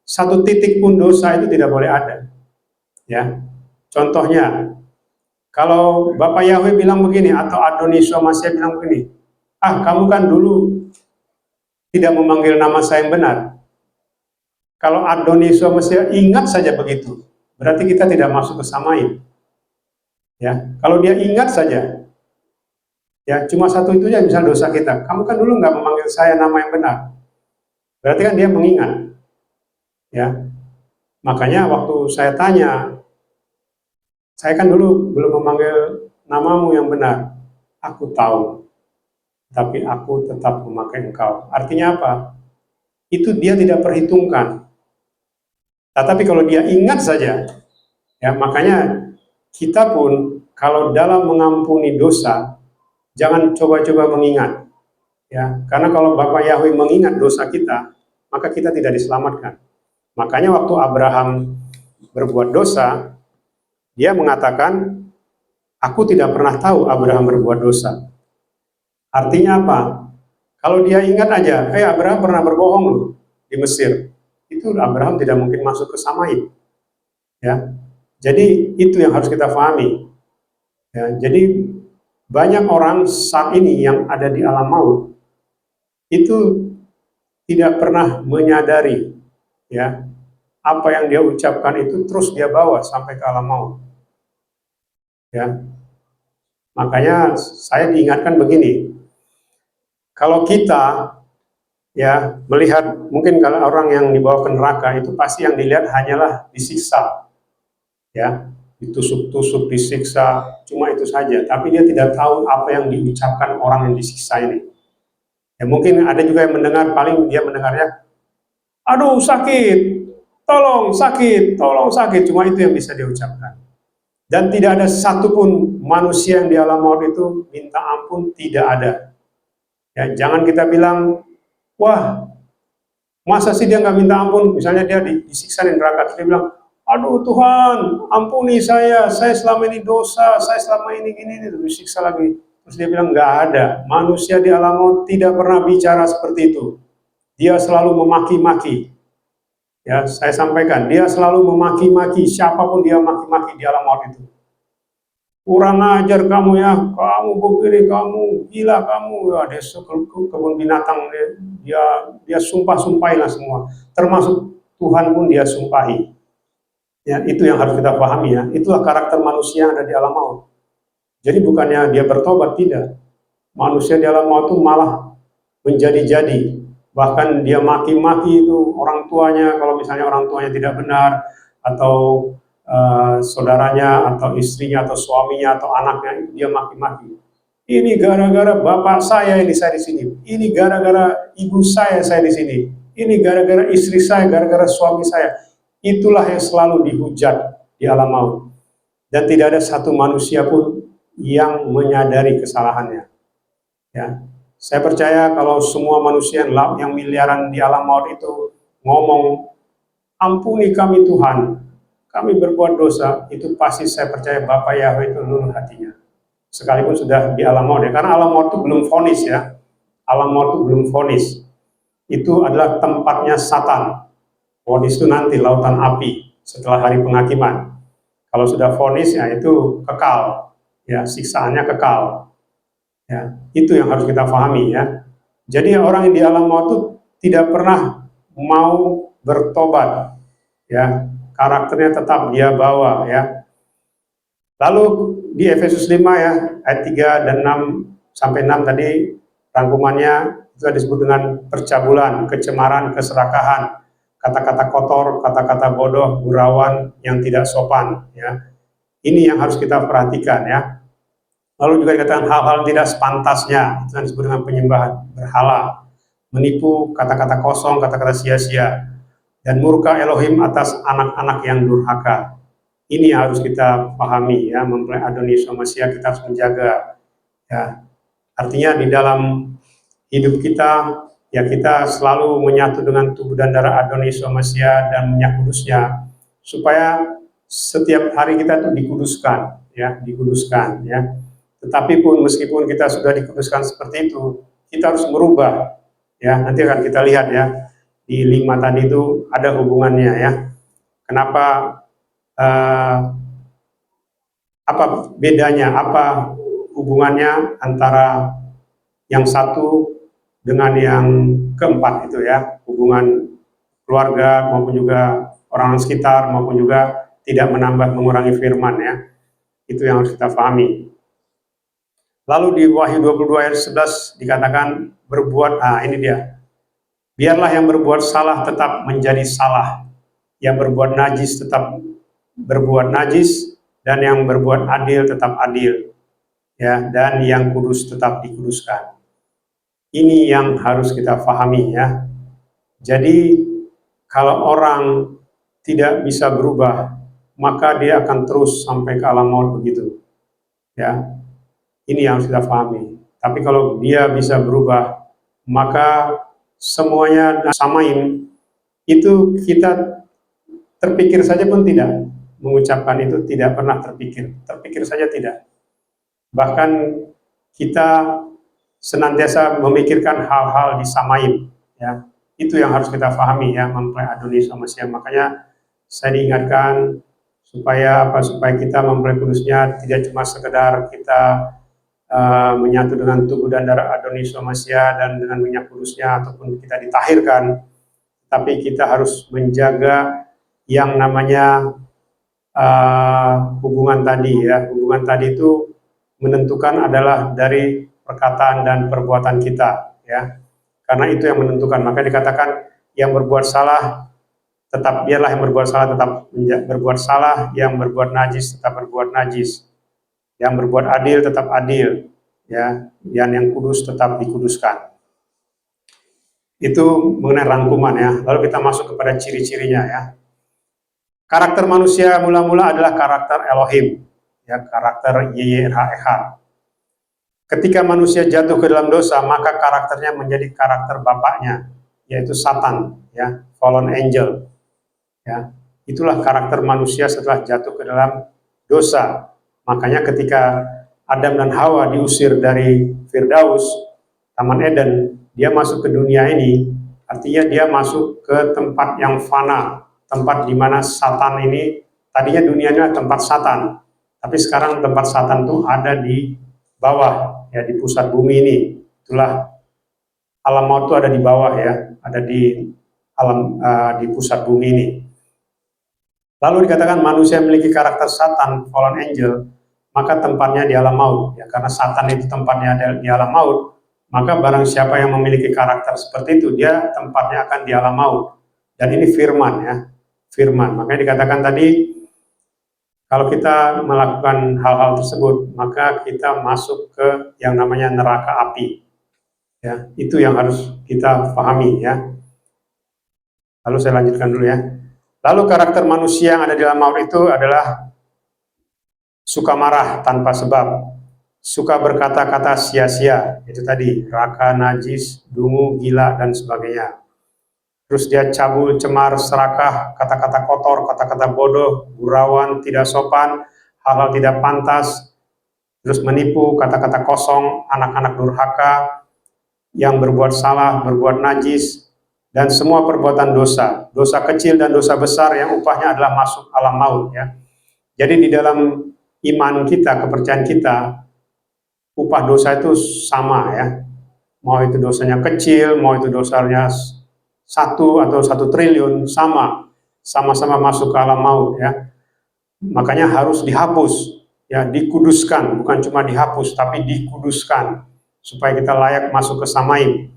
Satu titik pun dosa itu tidak boleh ada ya. Contohnya, kalau Bapak Yahweh bilang begini, atau Adoniswa Masya bilang begini, ah kamu kan dulu tidak memanggil nama saya yang benar. Kalau Adoniswa Masya ingat saja begitu, berarti kita tidak masuk ke Samain ya. Kalau dia ingat saja ya, cuma satu itu aja misal dosa kita, kamu kan dulu nggak memanggil saya nama yang benar, berarti kan dia mengingat ya. Makanya waktu saya tanya, saya kan dulu belum memanggil namamu yang benar, aku tahu, tapi aku tetap memakai engkau. Artinya apa? Itu dia tidak perhitungkan. Tetapi kalau dia ingat saja, ya makanya kita pun kalau dalam mengampuni dosa, jangan coba-coba mengingat. Ya, karena kalau Bapak Yahweh mengingat dosa kita, maka kita tidak diselamatkan. Makanya waktu Abraham berbuat dosa, dia mengatakan, aku tidak pernah tahu Abraham berbuat dosa. Artinya apa? Kalau dia ingat aja, Abraham pernah berbohong loh di Mesir. Itu Abraham tidak mungkin masuk ke Samain. Ya. Jadi itu yang harus kita pahami. Ya, jadi banyak orang saat ini yang ada di alam maut itu tidak pernah menyadari ya apa yang dia ucapkan itu terus dia bawa sampai ke alam maut. Ya. Makanya saya diingatkan begini. Kalau kita ya melihat, mungkin kalau orang yang dibawa ke neraka itu pasti yang dilihat hanyalah disiksa. Ya, ditusuk-tusuk, disiksa, cuma itu saja. Tapi dia tidak tahu apa yang diucapkan orang yang disiksa ini. Ya mungkin ada juga yang mendengar, paling dia mendengarnya, aduh sakit, tolong sakit, cuma itu yang bisa dia ucapkan. Dan tidak ada satupun manusia yang di alam maut itu minta ampun, tidak ada. Ya, jangan kita bilang, wah, masa sih dia nggak minta ampun? Misalnya dia disiksa di neraka, dia bilang, aduh Tuhan, ampuni saya selama ini dosa, saya selama ini gini, disiksa lagi. Terus dia bilang, nggak ada, manusia di alam maut tidak pernah bicara seperti itu. Dia selalu memaki-maki. Ya, saya sampaikan, dia selalu memaki-maki, siapapun dia maki-maki di alam maut itu. Kurang ajar kamu ya, kamu begini, kamu gila kamu, ya dia kebun binatang, dia sumpah-sumpahilah semua, termasuk Tuhan pun dia sumpahi. Ya, itu yang harus kita pahami ya, itulah karakter manusia yang ada di alam maut. Jadi bukannya dia bertobat, tidak. Manusia di alam maut itu malah menjadi-jadi, bahkan dia maki-maki itu orang tuanya, kalau misalnya orang tuanya tidak benar, atau saudaranya, atau istrinya, atau suaminya, atau anaknya, dia maki-maki. Ini gara-gara bapak saya di sini. Ini gara-gara ibu saya di sini. Ini gara-gara istri saya, gara-gara suami saya. Itulah yang selalu dihujat di alam maut. Dan tidak ada satu manusia pun yang menyadari kesalahannya. Ya, saya percaya kalau semua manusia yang miliaran di alam maut itu ngomong ampuni kami Tuhan, kami berbuat dosa, itu pasti saya percaya Bapa Yahweh itu luluh hatinya. Sekalipun sudah di alam maut ya, karena alam maut itu belum vonis ya. Alam maut itu belum vonis. Itu adalah tempatnya Satan. Vonis itu nanti lautan api setelah hari penghakiman. Kalau sudah vonis ya itu kekal, ya siksaannya kekal. Ya, itu yang harus kita pahami ya. Jadi orang yang di alam maut itu tidak pernah mau bertobat, ya karakternya tetap dia bawa ya. Lalu di Efesus 5 ya ayat 3 dan 6 sampai 6 tadi rangkumannya itu disebut dengan percabulan, kecemaran, keserakahan, kata-kata kotor, kata-kata bodoh, gurauan yang tidak sopan ya. Ini yang harus kita perhatikan ya. Lalu juga dikatakan hal-hal tidak sepantasnya, itu yang disebut dengan penyembahan berhala, menipu, kata-kata kosong, kata-kata sia-sia, dan murka Elohim atas anak-anak yang durhaka. Ini yang harus kita pahami ya, mempelai Adonis Somasia kita harus menjaga ya. Artinya di dalam hidup kita ya kita selalu menyatu dengan tubuh dan darah Adonis Somasia dan minyak kudusnya, supaya setiap hari kita tuh dikuduskan ya, dikuduskan ya. Tetapi pun meskipun kita sudah dikuduskan seperti itu, kita harus merubah ya. Nanti akan kita lihat ya di 5 tadi itu ada hubungannya ya. Kenapa apa bedanya, apa hubungannya antara yang satu dengan yang keempat itu ya, hubungan keluarga maupun juga orang sekitar maupun juga tidak menambah mengurangi firman ya. Itu yang harus kita pahami. Lalu di Wahyu 22 ayat 11 dikatakan berbuat, ini dia. Biarlah yang berbuat salah tetap menjadi salah, yang berbuat najis tetap berbuat najis, dan yang berbuat adil tetap adil, ya, dan yang kudus tetap dikuduskan. Ini yang harus kita pahami ya. Jadi kalau orang tidak bisa berubah, maka dia akan terus sampai ke alam maut begitu, ya. Ini yang harus kita pahami. Tapi kalau dia bisa berubah, maka semuanya samain itu kita terpikir saja pun tidak. Mengucapkan itu tidak pernah terpikir saja tidak. Bahkan kita senantiasa memikirkan hal-hal disamain, ya. Itu yang harus kita pahami ya, mempelai Adonis Somasia. Makanya saya diingatkan supaya kita mempelai kudusnya tidak cuma sekedar kita menyatu dengan tubuh dan darah Adonis Somasia dan dengan minyak kudusnya ataupun kita ditahirkan, tapi kita harus menjaga yang namanya hubungan tadi ya. Hubungan tadi itu menentukan adalah dari perkataan dan perbuatan kita ya, karena itu yang menentukan. Maka dikatakan yang berbuat salah tetap, biarlah yang berbuat salah tetap berbuat salah, yang berbuat najis tetap berbuat najis, yang berbuat adil tetap adil, ya, dan yang kudus tetap dikuduskan. Itu mengenai rangkuman ya. Lalu kita masuk kepada ciri-cirinya ya. Karakter manusia mula-mula adalah karakter Elohim, ya, karakter YYRH. Ketika manusia jatuh ke dalam dosa, maka karakternya menjadi karakter bapaknya, yaitu Satan, ya, fallen angel. Ya, itulah karakter manusia setelah jatuh ke dalam dosa. Makanya ketika Adam dan Hawa diusir dari Firdaus, Taman Eden, dia masuk ke dunia ini, artinya dia masuk ke tempat yang fana, tempat di mana Satan ini, tadinya dunianya tempat Satan, tapi sekarang tempat Satan itu ada di bawah, ya, di pusat bumi ini. Itulah alam maut itu ada di bawah ya, ada di alam di pusat bumi ini. Lalu dikatakan manusia memiliki karakter Satan, fallen angel, maka tempatnya di alam maut. Ya, karena Satan itu tempatnya di alam maut, maka barang siapa yang memiliki karakter seperti itu, dia tempatnya akan di alam maut. Dan ini firman ya, firman. Makanya dikatakan tadi, kalau kita melakukan hal-hal tersebut, maka kita masuk ke yang namanya neraka api. Ya, itu yang harus kita pahami ya. Lalu saya lanjutkan dulu ya. Lalu karakter manusia yang ada di dalam maut itu adalah suka marah tanpa sebab, suka berkata-kata sia-sia, itu tadi, raka, najis, dungu, gila, dan sebagainya. terus dia cabul, cemar, serakah, kata-kata kotor, kata-kata bodoh, gurauan, tidak sopan, hal-hal tidak pantas, terus menipu, kata-kata kosong, anak-anak durhaka, yang berbuat salah, berbuat najis, dan semua perbuatan dosa, dosa kecil dan dosa besar yang upahnya adalah masuk alam maut ya. Jadi di dalam iman kita, kepercayaan kita, upah dosa itu sama ya. Mau itu dosanya kecil, mau itu dosanya 1 atau 1 triliun, sama-sama masuk ke alam maut ya. Makanya harus dihapus ya, dikuduskan, bukan cuma dihapus tapi dikuduskan supaya kita layak masuk ke samaim.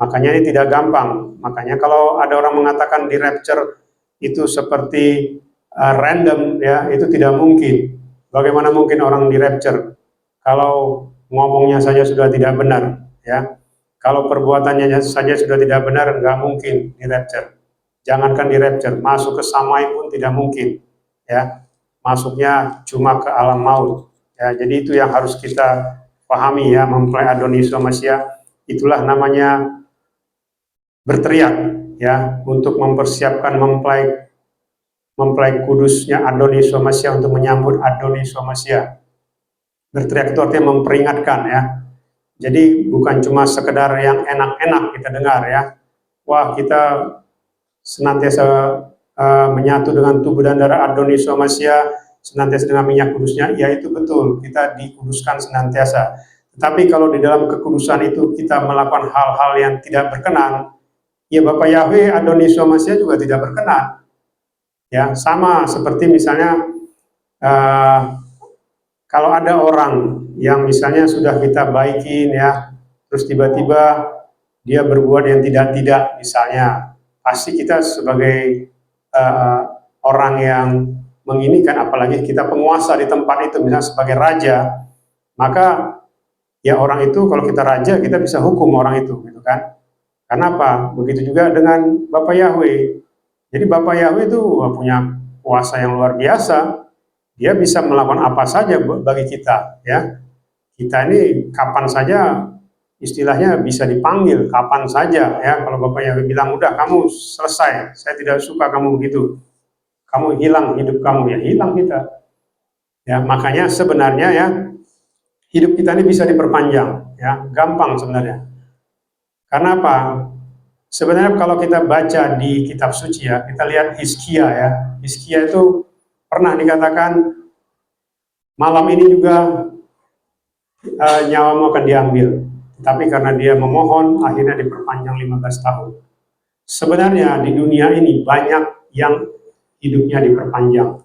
Makanya ini tidak gampang. Makanya kalau ada orang mengatakan di rapture itu seperti random ya, itu tidak mungkin. Bagaimana mungkin orang di rapture kalau ngomongnya saja sudah tidak benar ya. Kalau perbuatannya saja sudah tidak benar, nggak mungkin di rapture. Jangankan di rapture, masuk ke samai pun tidak mungkin ya. Masuknya cuma ke alam maut ya. Jadi itu yang harus kita pahami ya, mempelai Adonis Masya. Itulah namanya berteriak ya, untuk mempersiapkan mempelai kudusnya Adonis Masya, untuk menyambut Adonis Masya. Berteriak itu artinya memperingatkan ya. Jadi bukan cuma sekedar yang enak-enak kita dengar ya. Wah, kita senantiasa menyatu dengan tubuh dan darah Adonis Masya, senantiasa dengan minyak kudusnya. Ya itu betul, kita dikuduskan senantiasa. Tetapi kalau di dalam kekudusan itu kita melakukan hal-hal yang tidak berkenan, ya Bapak Yahweh Adonis Masya juga tidak berkenan. Ya, sama seperti misalnya kalau ada orang yang misalnya sudah kita baikin ya, terus tiba-tiba dia berbuat yang tidak-tidak misalnya, pasti kita sebagai orang yang menginikan, apalagi kita penguasa di tempat itu, misalnya sebagai raja, maka ya orang itu kalau kita raja, kita bisa hukum orang itu, gitu kan? Karena apa? Begitu juga dengan Bapak Yahweh. Jadi Bapak Yahweh itu punya kuasa yang luar biasa. Dia bisa melakukan apa saja bagi kita ya. Kita ini kapan saja istilahnya bisa dipanggil, kapan saja ya. Kalau Bapak Yahweh bilang udah kamu selesai, saya tidak suka kamu begitu, kamu hilang, hidup kamu ya hilang kita ya. Makanya sebenarnya ya, hidup kita ini bisa diperpanjang ya, gampang sebenarnya. Karena apa? Sebenarnya kalau kita baca di kitab suci ya, kita lihat Hizkia ya. Hizkia itu pernah dikatakan malam ini juga nyawamu akan diambil, tapi karena dia memohon akhirnya diperpanjang 15 tahun. Sebenarnya di dunia ini banyak yang hidupnya diperpanjang,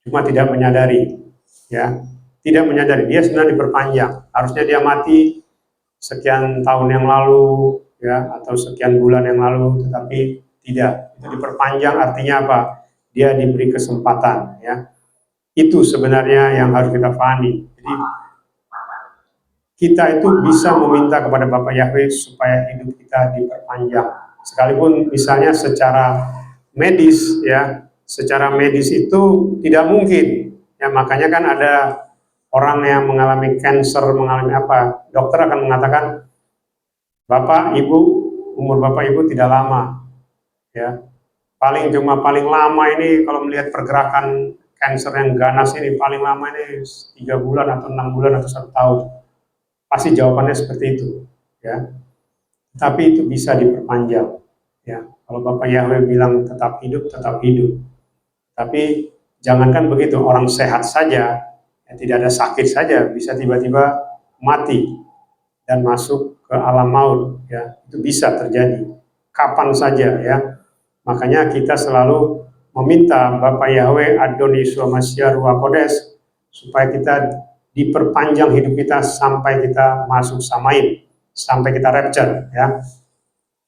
cuma tidak menyadari ya, tidak menyadari dia sebenarnya diperpanjang. Harusnya dia mati sekian tahun yang lalu ya, atau sekian bulan yang lalu, tetapi tidak. Itu diperpanjang artinya apa? Dia diberi kesempatan ya. Itu sebenarnya yang harus kita pahami. Jadi kita itu bisa meminta kepada Bapak Yahweh supaya hidup kita diperpanjang. Sekalipun misalnya secara medis ya, secara medis itu tidak mungkin. Ya makanya kan ada orang yang mengalami kanker, mengalami apa, dokter akan mengatakan, Bapak, Ibu, umur Bapak Ibu tidak lama ya. Paling lama ini kalau melihat pergerakan kanker yang ganas ini, paling lama ini 3 bulan atau 6 bulan atau 1 tahun. Pasti jawabannya seperti itu ya. Tapi itu bisa diperpanjang ya. Kalau Bapak Yahweh bilang tetap hidup, tetap hidup. Tapi jangankan begitu, orang sehat saja ya, tidak ada sakit saja bisa tiba-tiba mati dan masuk ke alam maut ya. Itu bisa terjadi kapan saja ya. Makanya kita selalu meminta Bapak Yahweh Adonis Masya Ruach Kodes supaya kita diperpanjang hidup kita sampai kita masuk samaim, sampai kita rapture ya.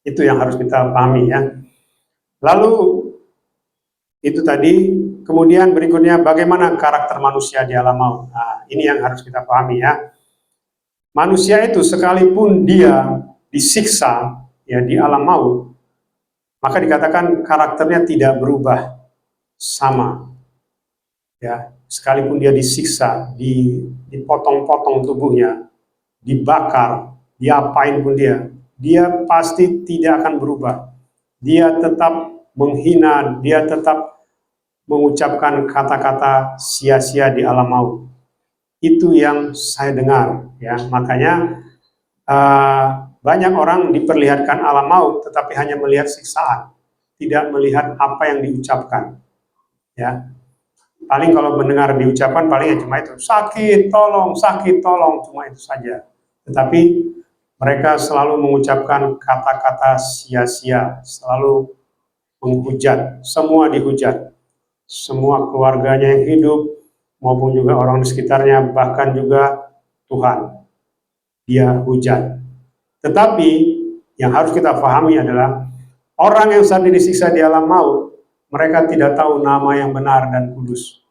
Itu yang harus kita pahami ya. Lalu itu tadi, kemudian berikutnya bagaimana karakter manusia di alam maut. Nah, ini yang harus kita pahami ya. Manusia itu sekalipun dia disiksa ya di alam maut, maka dikatakan karakternya tidak berubah, sama ya. Sekalipun dia disiksa, dipotong-potong tubuhnya, dibakar, diapain pun dia pasti tidak akan berubah. dia tetap menghina, dia tetap mengucapkan kata-kata sia-sia di alam maut. Itu yang saya dengar, ya. Makanya banyak orang diperlihatkan alam maut, tetapi hanya melihat siksaan, tidak melihat apa yang diucapkan, ya. Paling kalau mendengar diucapkan paling ya cuma itu, sakit tolong, cuma itu saja. Tetapi mereka selalu mengucapkan kata-kata sia-sia, selalu menghujat, semua dihujat, semua keluarganya yang hidup maupun juga orang di sekitarnya, bahkan juga Tuhan, dia hujat. Tetapi yang harus kita pahami adalah orang yang saat ini disiksa di alam maut, mereka tidak tahu nama yang benar dan kudus.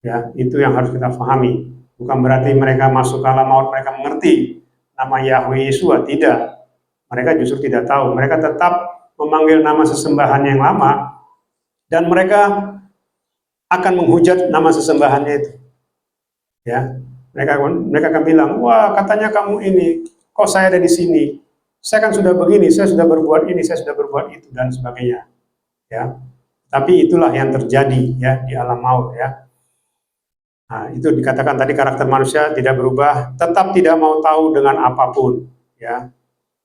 Ya, itu yang harus kita pahami. Bukan berarti mereka masuk ke alam maut, mereka mengerti nama Yahweh Yesua, tidak. Mereka justru tidak tahu. Mereka tetap memanggil nama sesembahan yang lama, dan mereka akan menghujat nama sesembahannya itu. Ya, mereka akan bilang, wah katanya kamu ini, kok saya ada di sini? Saya kan sudah begini, saya sudah berbuat ini, saya sudah berbuat itu, dan sebagainya. Ya, tapi itulah yang terjadi ya di alam maut, ya. Nah, itu dikatakan tadi karakter manusia tidak berubah, tetap tidak mau tahu dengan apapun, ya.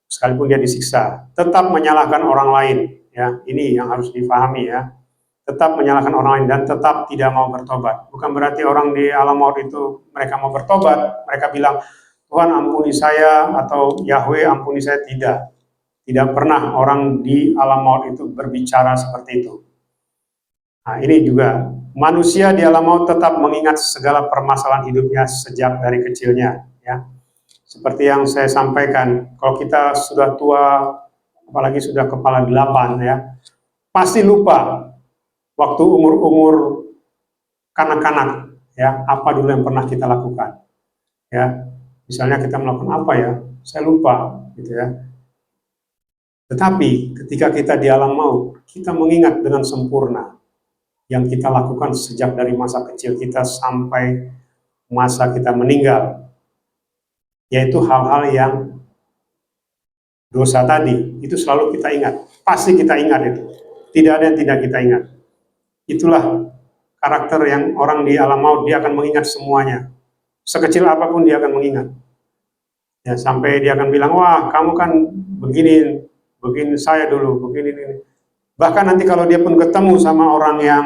Sekalipun dia disiksa, tetap menyalahkan orang lain, ya. Ini yang harus dipahami, ya. Tetap menyalahkan orang lain dan tetap tidak mau bertobat. Bukan berarti orang di alam maut itu mereka mau bertobat, mereka bilang, Tuhan ampuni saya, atau Yahweh ampuni saya, tidak. Tidak pernah orang di alam maut itu berbicara seperti itu. Nah, ini juga manusia di alam maut tetap mengingat segala permasalahan hidupnya sejak dari kecilnya, ya. Seperti yang saya sampaikan, kalau kita sudah tua, apalagi sudah kepala 8, ya, pasti lupa waktu umur-umur kanak-kanak, ya, apa dulu yang pernah kita lakukan, ya. Misalnya kita melakukan apa ya, saya lupa, gitu ya. Tetapi ketika kita di alam maut, kita mengingat dengan sempurna yang kita lakukan sejak dari masa kecil kita sampai masa kita meninggal, yaitu hal-hal yang dosa tadi, itu selalu kita ingat, pasti kita ingat itu, tidak ada yang tidak kita ingat. Itulah karakter yang orang di alam maut, dia akan mengingat semuanya, sekecil apapun dia akan mengingat, ya, sampai dia akan bilang, wah kamu kan begini saya dulu, begini ini. Bahkan nanti kalau dia pun ketemu sama orang yang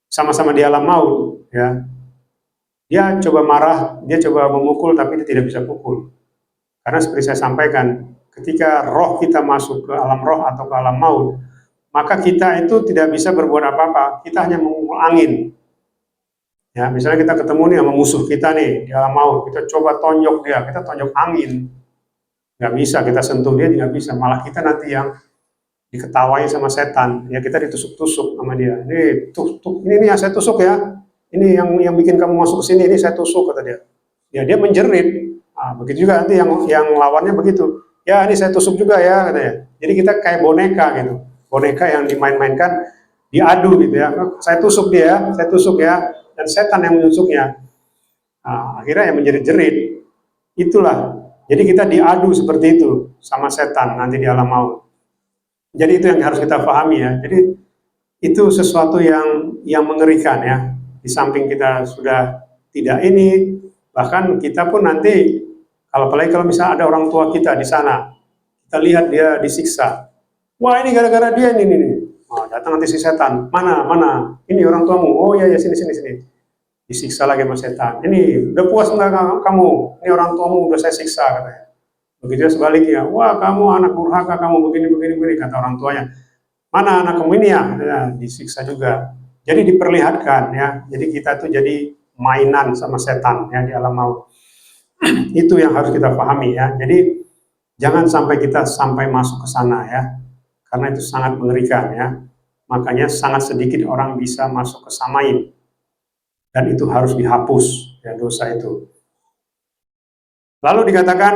sama-sama di alam maut, ya, dia coba marah, dia coba memukul, tapi dia tidak bisa pukul. Karena seperti saya sampaikan, ketika roh kita masuk ke alam roh atau ke alam maut, maka kita itu tidak bisa berbuat apa-apa, kita hanya memukul angin. Ya, misalnya kita ketemu nih sama musuh kita nih di alam maut, kita coba tonjok dia, kita tonjok angin, nggak bisa, kita sentuh dia nggak bisa, malah kita nanti yang diketawai sama setan, ya kita ditusuk-tusuk sama dia. Ini ini yang saya tusuk ya. Ini yang bikin kamu masuk ke sini, ini saya tusuk, kata dia. Ya dia menjerit. Nah, begitu juga nanti yang lawannya begitu. Ya ini saya tusuk juga ya, katanya. Jadi kita kayak boneka gitu. Boneka yang dimain-mainkan, diadu gitu ya. Saya tusuk dia, saya tusuk ya, dan setan yang menusuknya. Nah, akhirnya yang menjerit-jerit. Itulah. Jadi kita diadu seperti itu sama setan nanti di alam maut. Jadi itu yang harus kita pahami, ya. Jadi itu sesuatu yang mengerikan, ya. Di samping kita sudah tidak ini, bahkan kita pun nanti, apalagi kalau misalnya ada orang tua kita di sana, kita lihat dia disiksa. Wah ini gara-gara dia ini. Oh, datang nanti si setan. Mana? Ini orang tuamu. Oh ya sini. Disiksa lagi sama setan. Ini udah puas enggak kamu? Ini orang tuamu udah saya siksa, katanya. Begitu sebaliknya, wah kamu anak durhaka, kamu begini, kata orang tuanya. Mana anak kamu ini ya? Ya, disiksa juga. Jadi diperlihatkan, ya. Jadi kita tuh jadi mainan sama setan, ya, di alam maut. Itu yang harus kita pahami, ya. Jadi jangan sampai kita masuk ke sana, ya. Karena itu sangat mengerikan, ya. Makanya sangat sedikit orang bisa masuk ke Samaim. Dan itu harus dihapus, ya, dosa itu. Lalu dikatakan,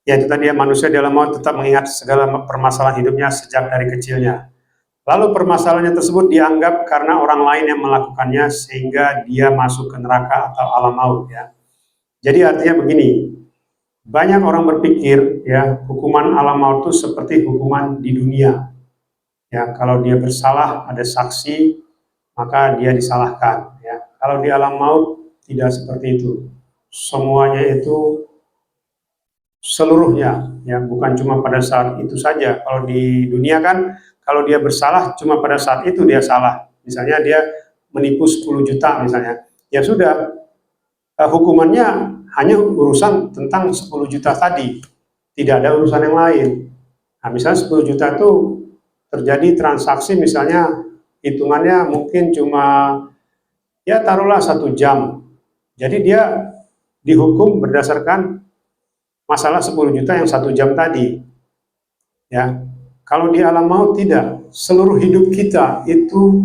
yaitu tadi manusia di alam maut tetap mengingat segala permasalahan hidupnya sejak dari kecilnya. Lalu permasalahannya tersebut dianggap karena orang lain yang melakukannya sehingga dia masuk ke neraka atau alam maut, ya. Jadi artinya begini, Banyak orang berpikir ya hukuman alam maut itu seperti hukuman di dunia. Ya, kalau dia bersalah ada saksi maka dia disalahkan. Ya, kalau di alam maut tidak seperti itu. Semuanya itu seluruhnya, ya bukan cuma pada saat itu saja. Kalau di dunia kan, kalau dia bersalah cuma pada saat itu dia salah. Misalnya dia menipu 10 juta misalnya, ya sudah, hukumannya hanya urusan tentang 10 juta tadi, tidak ada urusan yang lain. Nah, misalnya 10 juta itu terjadi transaksi misalnya hitungannya mungkin cuma ya taruhlah 1 jam. Jadi dia dihukum berdasarkan masalah 10 juta yang 1 jam tadi. Ya, kalau di alam maut tidak, seluruh hidup kita itu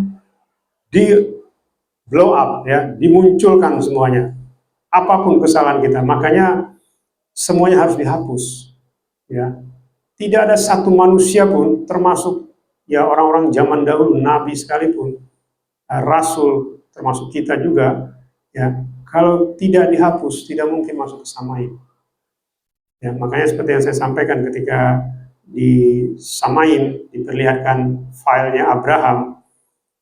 di blow up, ya, dimunculkan semuanya. Apapun kesalahan kita, makanya semuanya harus dihapus. Ya, tidak ada satu manusia pun, termasuk ya orang-orang zaman dahulu, nabi sekalipun, rasul, termasuk kita juga, ya, kalau tidak dihapus, tidak mungkin masuk ke Samaim. Ya, makanya seperti yang saya sampaikan ketika di Samaim diperlihatkan filenya Abraham,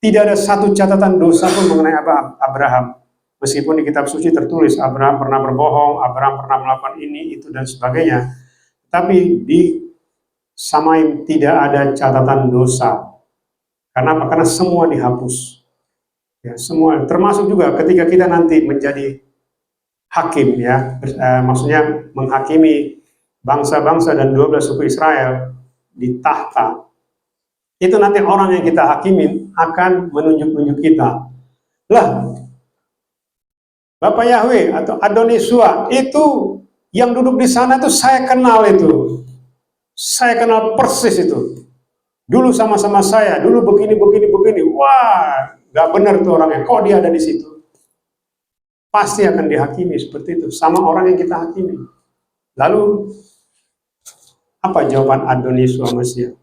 tidak ada satu catatan dosa pun mengenai Abraham. Meskipun di kitab suci tertulis Abraham pernah berbohong, Abraham pernah melakukan ini, itu, dan sebagainya. Tapi di Samaim tidak ada catatan dosa. Karena apa? Karena semua dihapus. Ya, semua, termasuk juga ketika kita nanti menjadi hakim, ya, maksudnya menghakimi bangsa-bangsa dan 12 suku Israel di tahta. Itu nanti orang yang kita hakimin akan menunjuk-nunjuk kita. Lah, Bapak Yahweh atau Adonisua itu yang duduk di sana itu saya kenal itu. Saya kenal persis itu. Dulu sama-sama saya, dulu begini. Wah, gak benar tuh orangnya. Kok dia ada di situ? Pasti akan dihakimi seperti itu sama orang yang kita hakimi. Lalu apa jawaban Adonisua Mesya?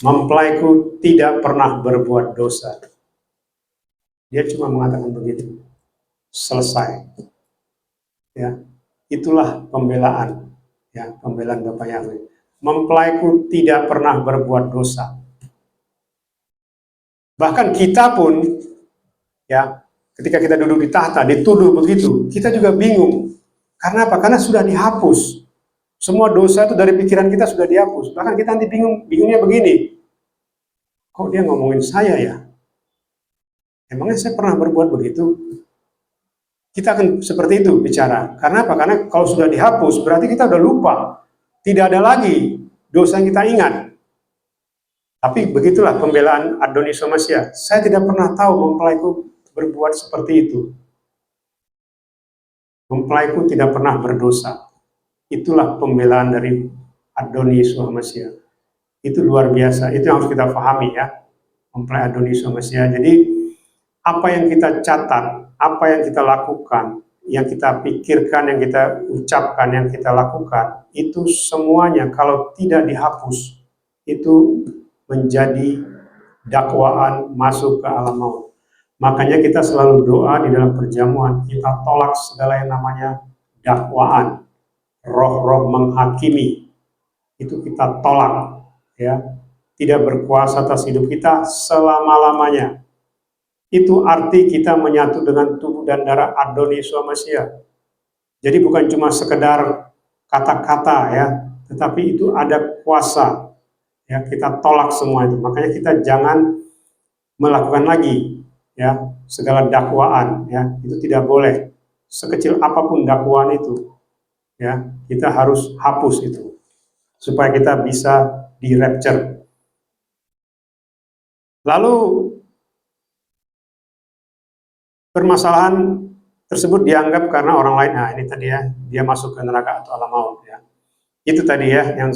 Mempelaiku tidak pernah berbuat dosa. Dia cuma mengatakan begitu. Selesai. Ya, itulah pembelaan. Ya, pembelaan Bapak Yahweh. Mempelaiku tidak pernah berbuat dosa. Bahkan kita pun, ya, ketika kita duduk di tahta, dituduh begitu, kita juga bingung. Karena apa? Karena sudah dihapus. Semua dosa itu dari pikiran kita sudah dihapus. Bahkan kita nanti bingungnya begini. Kok dia ngomongin saya ya? Emangnya saya pernah berbuat begitu? Kita akan seperti itu bicara. Karena apa? Karena kalau sudah dihapus, berarti kita udah lupa. Tidak ada lagi dosa yang kita ingat. Tapi begitulah pembelaan Adonisua Mesya. Saya tidak pernah tahu mempelaiku berbuat seperti itu. Mempelaiku tidak pernah berdosa. Itulah pembelaan dari Adonisua Mesya. Itu luar biasa. Itu yang harus kita pahami, ya. Mempelai Adonisua Mesya. Jadi apa yang kita catat, apa yang kita lakukan, yang kita pikirkan, yang kita ucapkan, yang kita lakukan, itu semuanya kalau tidak dihapus, itu menjadi dakwaan masuk ke alam maut. Makanya kita selalu doa di dalam perjamuan, kita tolak segala yang namanya dakwaan, roh-roh menghakimi, itu kita tolak, ya, tidak berkuasa atas hidup kita selama-lamanya. Itu arti kita menyatu dengan tubuh dan darah Adonisua Mesya. Jadi bukan cuma sekedar kata-kata, ya, tetapi itu ada kuasa. Ya, kita tolak semua itu. Makanya kita jangan melakukan lagi, ya, segala dakwaan, ya, itu tidak boleh. Sekecil apapun dakwaan itu, ya, kita harus hapus itu supaya kita bisa di-rapture. Lalu permasalahan tersebut dianggap karena orang lain, nah ini tadi, ya, dia masuk ke neraka atau alam maut, ya. Itu tadi, ya, yang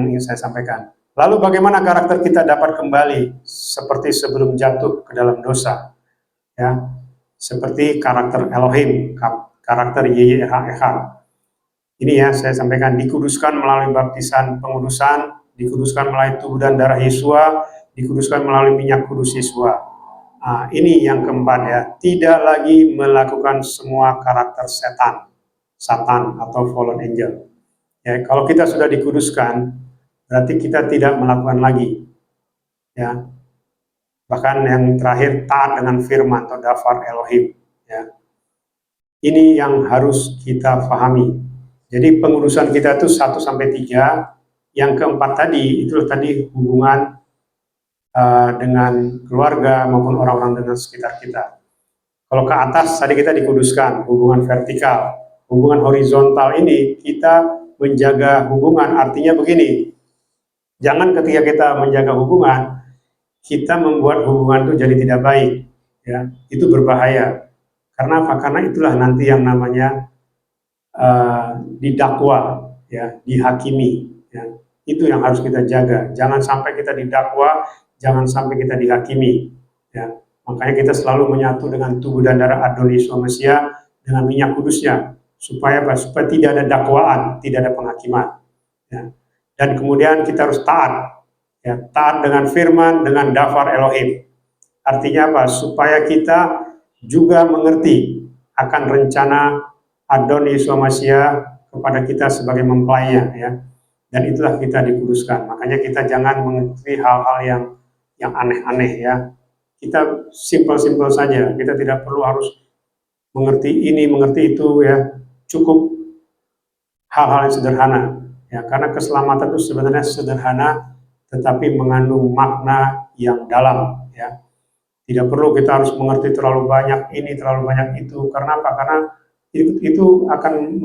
ingin saya sampaikan. Lalu bagaimana karakter kita dapat kembali seperti sebelum jatuh ke dalam dosa, ya, seperti karakter Elohim, karakter YYHEH. Ini, ya, saya sampaikan, dikuduskan melalui baptisan pengudusan, dikuduskan melalui tubuh dan darah Yesua, dikuduskan melalui minyak kudus Yesua. Nah, ini yang keempat, ya, tidak lagi melakukan semua karakter setan Satan atau fallen angel. Ya, kalau kita sudah dikuduskan, berarti kita tidak melakukan lagi. Ya, bahkan yang terakhir taat dengan firman atau dafar Elohim. Ya, ini yang harus kita pahami. Jadi pengurusan kita itu 1 sampai 3. Yang keempat tadi itu tadi hubungan dengan keluarga maupun orang-orang dengan sekitar kita. Kalau ke atas tadi kita dikuduskan, hubungan vertikal. Hubungan horizontal ini kita menjaga hubungan, artinya begini, jangan ketika kita menjaga hubungan, kita membuat hubungan itu jadi tidak baik. Ya, itu berbahaya. Karena apa? Karena itulah nanti yang namanya didakwa, ya, dihakimi. Ya. Itu yang harus kita jaga. Jangan sampai kita didakwa, jangan sampai kita dihakimi. Ya. Makanya kita selalu menyatu dengan tubuh dan darah Adonis Mesias dengan minyak kudusnya, supaya apa? Supaya tidak ada dakwaan, tidak ada penghakiman. Ya. Dan kemudian kita harus taat, ya, taat dengan firman, dengan dafar Elohim. Artinya apa? Supaya kita juga mengerti akan rencana Adonis Mesias kepada kita sebagai mempelainya, ya. Dan itulah kita dikuduskan. Makanya kita jangan mengerti hal-hal yang aneh-aneh, ya. Kita simpel-simpel saja. Kita tidak perlu harus mengerti ini, mengerti itu, ya. Cukup hal-hal yang sederhana, ya. Karena keselamatan itu sebenarnya sederhana, tetapi mengandung makna yang dalam, ya. Tidak perlu kita harus mengerti terlalu banyak ini, terlalu banyak itu. Karena apa? Karena itu akan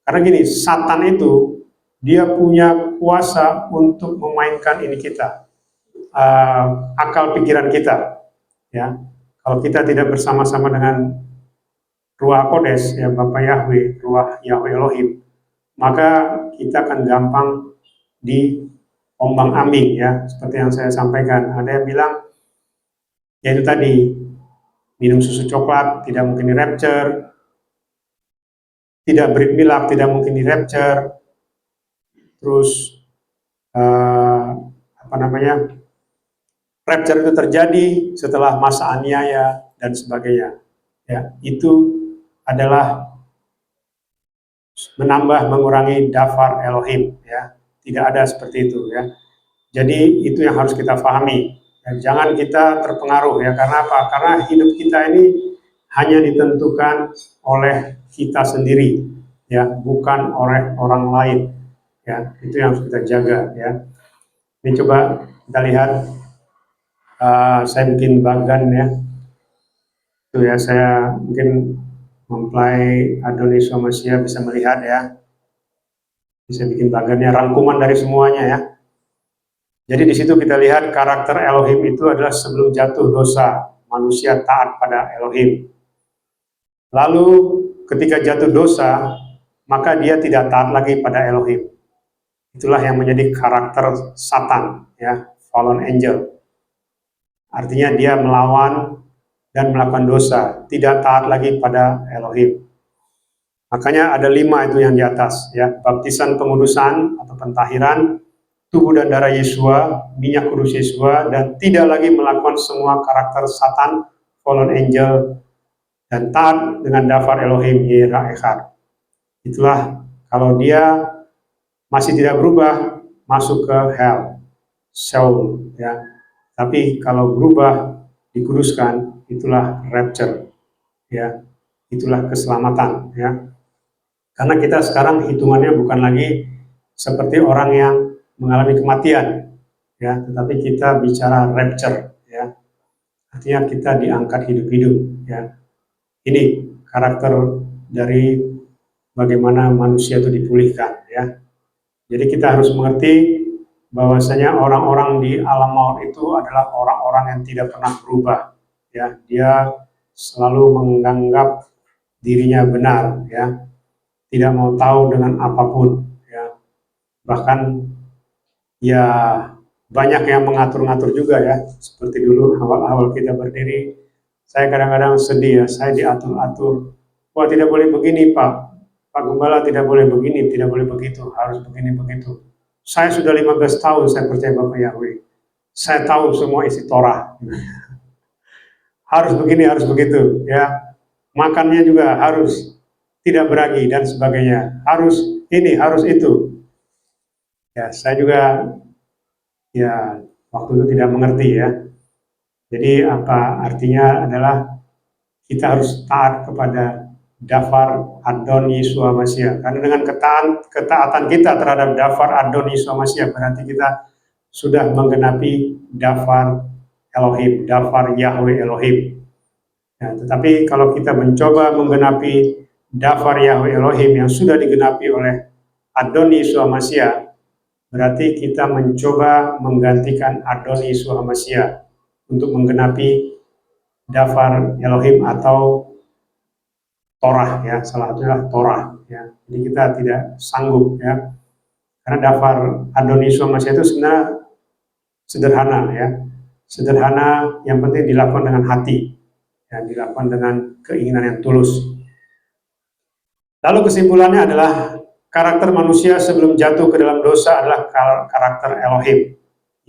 karena gini, Satan itu dia punya kuasa untuk memainkan ini kita, akal pikiran kita, ya. Kalau kita tidak bersama-sama dengan Ruach Kodes, ya, Bapak Yahweh, Ruach Yahweh Elohim, maka kita akan gampang diombang-ambing, ya, seperti yang saya sampaikan. Ada yang bilang, ya itu tadi, minum susu coklat tidak mungkin di rapture, tidak beri milak tidak mungkin di rapture, terus rapture itu terjadi setelah masa aniaya dan sebagainya. Ya, itu adalah menambah mengurangi dafar Elohim, ya. Tidak ada seperti itu, ya. Jadi itu yang harus kita pahami. Dan jangan kita terpengaruh, ya. Karena apa? Karena hidup kita ini hanya ditentukan oleh kita sendiri, ya, bukan oleh orang lain, ya. Itu yang harus kita jaga, ya. Ini coba kita lihat, saya bikin bagan, ya. Itu ya, saya mungkin mempelai Adonis Mesias bisa melihat, ya. Bisa bikin bagannya, rangkuman dari semuanya, ya. Jadi di situ kita lihat karakter Elohim itu adalah sebelum jatuh dosa, manusia taat pada Elohim. Lalu ketika jatuh dosa, maka dia tidak taat lagi pada Elohim. Itulah yang menjadi karakter Satan, ya, fallen angel. Artinya dia melawan dan melakukan dosa, tidak taat lagi pada Elohim. Makanya ada 5 itu yang di atas, ya, baptisan pengudusan atau pentahiran, tubuh dan darah Yesua, minyak kudus Yesua, dan tidak lagi melakukan semua karakter Satan, fallen angel, dan taat dengan dafar Elohim Yirah Echad. Itulah kalau dia masih tidak berubah, masuk ke hell, Sheol, ya. Tapi kalau berubah, dikuduskan, itulah rapture, ya. Itulah keselamatan, ya. Karena kita sekarang hitungannya bukan lagi seperti orang yang mengalami kematian, ya, tetapi kita bicara rapture, ya. Artinya kita diangkat hidup-hidup, ya. Ini karakter dari bagaimana manusia itu dipulihkan, ya. Jadi kita harus mengerti bahwasanya orang-orang di alam maut itu adalah orang-orang yang tidak pernah berubah, ya. Dia selalu menganggap dirinya benar, ya. Tidak mau tahu dengan apapun, ya. Bahkan ya banyak yang mengatur-ngatur juga, ya. Seperti dulu awal-awal kita berdiri, saya kadang-kadang sedih, ya, saya diatur-atur. Wah, tidak boleh begini, Pak. Pak Gembala tidak boleh begini, tidak boleh begitu, harus begini begitu. Saya sudah 15 tahun saya percaya Bapak Yahweh. Saya tahu semua isi Torah. Harus begini, harus begitu, ya. Makannya juga harus. tidak beragi dan sebagainya, harus ini, harus itu. Ya, saya juga ya waktu itu tidak mengerti ya. Jadi apa artinya adalah kita harus taat kepada Dafar Adon Yeshua Mashiach. Karena dengan ketaatan kita terhadap Dafar Adon Yeshua Mashiach berarti kita sudah menggenapi Dafar Elohim, Dafar Yahweh Elohim. Ya, tetapi kalau kita mencoba menggenapi Dafar Yahweh Elohim yang sudah digenapi oleh Adon Yeshua Mashiach, berarti kita mencoba menggantikan Adon Yeshua Mashiach untuk menggenapi Dafar Elohim atau Torah ya, salah satunya adalah Torah ya. Jadi kita tidak sanggup ya. Karena Dafar Adon Yeshua Mashiach itu sebenarnya sederhana ya. Sederhana, yang penting dilakukan dengan hati. Ya, dilakukan dengan keinginan yang tulus. Lalu kesimpulannya adalah karakter manusia sebelum jatuh ke dalam dosa adalah karakter Elohim,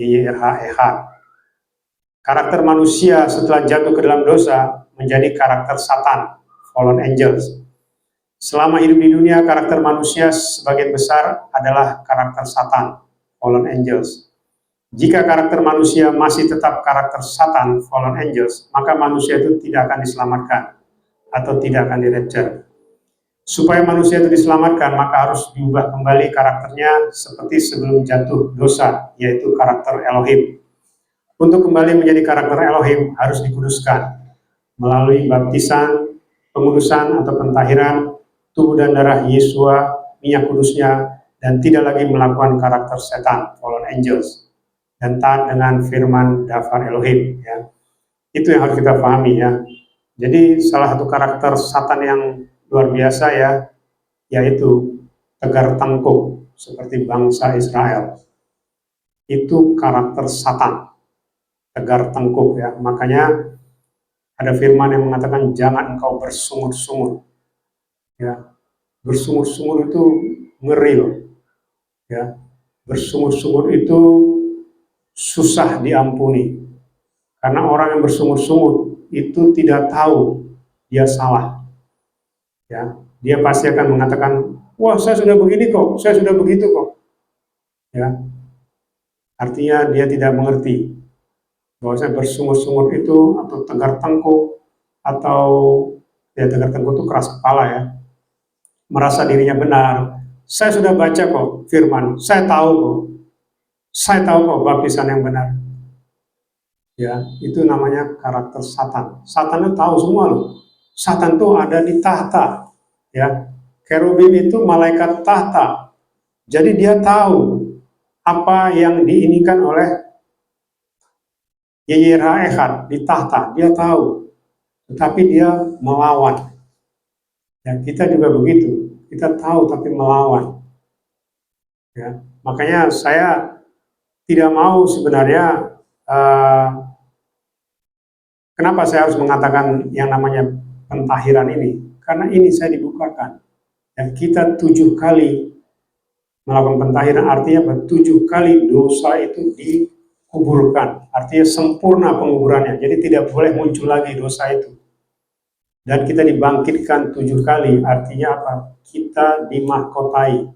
YYRH. Karakter manusia setelah jatuh ke dalam dosa menjadi karakter Satan, fallen angels. Selama hidup di dunia, karakter manusia sebagian besar adalah karakter Satan, fallen angels. Jika karakter manusia masih tetap karakter Satan, fallen angels, maka manusia itu tidak akan diselamatkan atau tidak akan di-rapture. Supaya manusia itu diselamatkan, maka harus diubah kembali karakternya seperti sebelum jatuh dosa, yaitu karakter Elohim. Untuk kembali menjadi karakter Elohim harus dikuduskan melalui baptisan, pengudusan atau pentahiran, tubuh dan darah Yeshua, minyak kudusnya, dan tidak lagi melakukan karakter setan, fallen angels, dan taat dengan firman Dafar Elohim. Ya. Itu yang harus kita pahami ya. Jadi salah satu karakter Satan yang luar biasa ya, yaitu tegar tengkuk seperti bangsa Israel. Itu karakter Satan, tegar tengkuk ya. Makanya ada firman yang mengatakan jangan engkau bersungut-sungut. Ya. Bersungut-sungut itu ngeri loh. Ya. Bersungut-sungut itu susah diampuni. Karena orang yang bersungut-sungut itu tidak tahu dia salah. Ya, dia pasti akan mengatakan, wah saya sudah begini kok, saya sudah begitu kok. Ya, artinya dia tidak mengerti bahwa saya bersungut-sungut itu atau tegar tengkuk atau ya tegar tengkuk itu keras kepala ya, merasa dirinya benar. Saya sudah baca kok firman, saya tahu kok baptisan yang benar. Ya, itu namanya karakter Satan. Satan itu tahu semua loh. Satan itu ada di tahta. Ya, kerubim itu malaikat tahta. Jadi dia tahu apa yang diinginkan oleh YYRH di tahta. Dia tahu, tetapi dia melawan. Ya, kita juga begitu. Kita tahu tapi melawan. Ya, makanya saya tidak mau sebenarnya. Kenapa saya harus mengatakan yang namanya pentahiran ini? Karena ini saya dibukakan. Dan kita 7 kali melakukan pentahiran, artinya 7 kali dosa itu dikuburkan. Artinya sempurna penguburannya. Jadi tidak boleh muncul lagi dosa itu. Dan kita dibangkitkan 7 kali, artinya apa? Kita dimahkotai.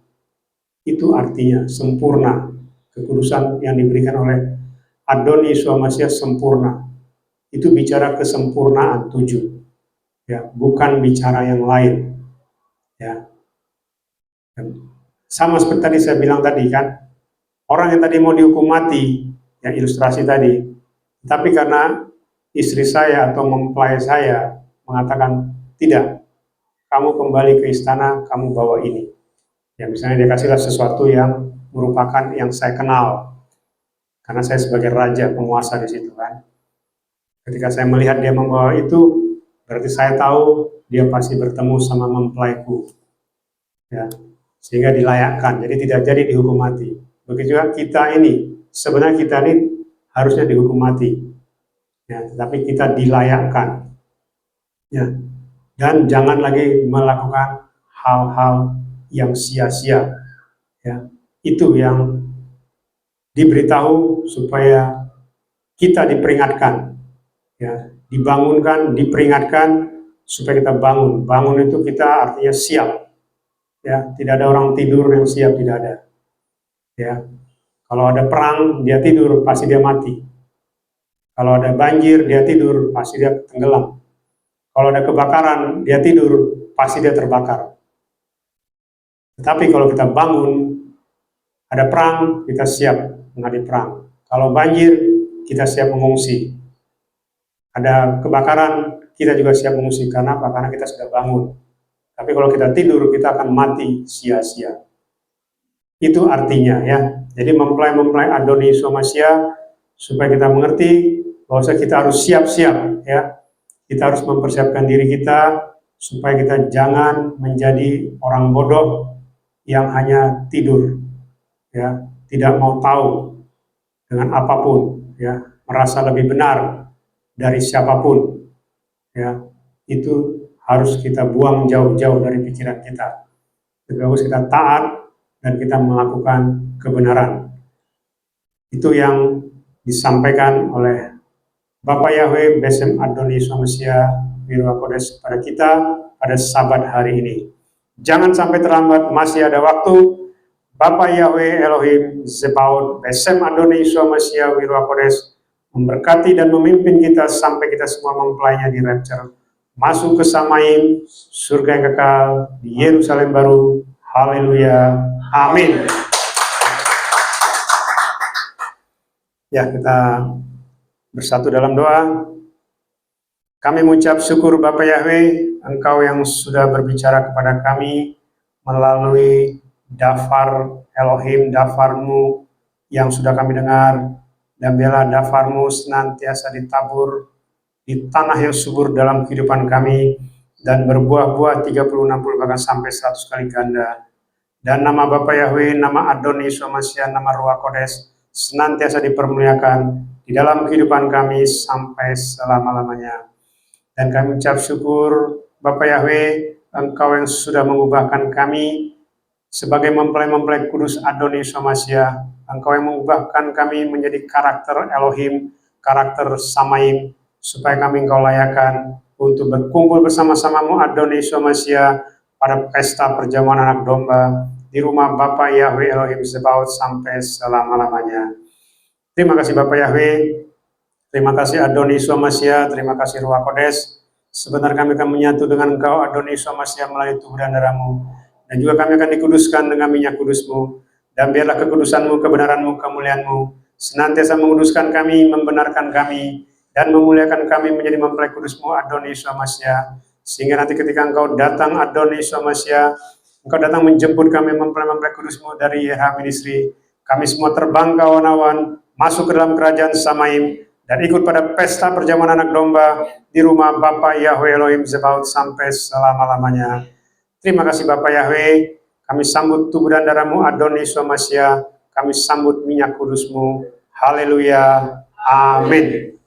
Itu artinya sempurna. Kekudusan yang diberikan oleh Adon Yeshua Mashiach sempurna. Itu bicara kesempurnaan 7. Ya, bukan bicara yang lain. Ya. Sama seperti tadi saya bilang tadi kan, orang yang tadi mau dihukum mati, yang ilustrasi tadi, tapi karena istri saya atau mempelai saya mengatakan, tidak, kamu kembali ke istana, kamu bawa ini. Ya, misalnya dia kasihlah sesuatu yang merupakan yang saya kenal, karena saya sebagai raja, penguasa di situ kan. Ketika saya melihat dia membawa itu, berarti saya tahu dia pasti bertemu sama mempelaiku. Ya, sehingga dilayakkan, jadi tidak jadi dihukum mati. Begitu juga kita ini, sebenarnya kita ini harusnya dihukum mati. Ya, tapi kita dilayakkan. Ya, dan jangan lagi melakukan hal-hal yang sia-sia. Ya, itu yang diberitahu supaya kita diperingatkan. Ya, dibangunkan, diperingatkan supaya kita bangun. Bangun itu kita artinya siap. Ya, tidak ada orang tidur yang siap, tidak ada. Ya, kalau ada perang dia tidur pasti dia mati. Kalau ada banjir dia tidur pasti dia tenggelam. Kalau ada kebakaran dia tidur pasti dia terbakar. Tetapi kalau kita bangun, ada perang, kita siap menghadapi perang. Kalau banjir, kita siap mengungsi. Ada kebakaran, kita juga siap mengungsi. Karena apa? Karena kita sudah bangun. Tapi kalau kita tidur, kita akan mati sia-sia. Itu artinya ya. Jadi mempelai Adoni Somasia, supaya kita mengerti bahwa kita harus siap-siap ya. Kita harus mempersiapkan diri kita supaya kita jangan menjadi orang bodoh yang hanya tidur, ya, tidak mau tahu dengan apapun, ya, merasa lebih benar dari siapapun, ya, itu harus kita buang jauh-jauh dari pikiran kita. Lebih bagus kita taat dan kita melakukan kebenaran. Itu yang disampaikan oleh Bapak Yahweh Besem Adoni Somasia Wiruwakodes kepada kita pada Sabat hari ini. Jangan sampai terlambat, masih ada waktu. Bapak Yahweh Elohim Zebaot Besem Adoni Somasia Wiruwakodes memberkati dan memimpin kita sampai kita semua mempelainya di rapture, masuk ke Samaim, surga yang kekal di Yerusalem baru. Haleluya, amin. Ya, kita bersatu dalam doa. Kami mengucap syukur Bapak Yahweh, Engkau yang sudah berbicara kepada kami melalui dafar Elohim, dafarmu yang sudah kami dengar, dan biarlah dafarmu senantiasa ditabur di tanah yang subur dalam kehidupan kami, dan berbuah-buah 30, 60, bahkan sampai 100 kali ganda. Dan nama Bapak Yahweh, nama Adoni Somasia, nama Ruach Kodes senantiasa dipermuliakan di dalam kehidupan kami sampai selama-lamanya. Dan kami ucap syukur Bapak Yahweh, Engkau yang sudah mengubahkan kami sebagai mempelai-mempelai kudus Adoni Somasia. Engkau yang mengubahkan kami menjadi karakter Elohim, karakter Samaim, supaya kami Engkau layakan untuk berkumpul bersama-samamu Adoni Somasia pada pesta perjamuan anak domba di rumah Bapak Yahweh Elohim Zebaot sampai selama-lamanya. Terima kasih Bapak Yahweh, terima kasih Adoni Somasia, terima kasih Ruach Kodes. Sebentar kami akan menyatu dengan Engkau Adoni Somasia melalui tubuh dan darah-Mu, dan juga kami akan dikuduskan dengan minyak kudus-Mu, dan biarlah kekudusan-Mu, kebenaran-Mu, kemuliaan-Mu senantiasa menguduskan kami, membenarkan kami, dan memuliakan kami menjadi mempelai kudus-Mu Adoni Somasia, sehingga nanti ketika Engkau datang Adoni Somasia, Engkau datang menjemput kami mempelai-mempelai kudus-Mu dari YH Ministry, kami semua terbang ke awan-awan, masuk ke dalam kerajaan Samaim, dan ikut pada pesta perjamuan anak domba di rumah Bapak Yahweh Elohim Zebaot sampai selama-lamanya. Terima kasih Bapak Yahweh, kami sambut tubuh dan darah-Mu Adoni Somasia, kami sambut minyak kudus-Mu. Haleluya, amin.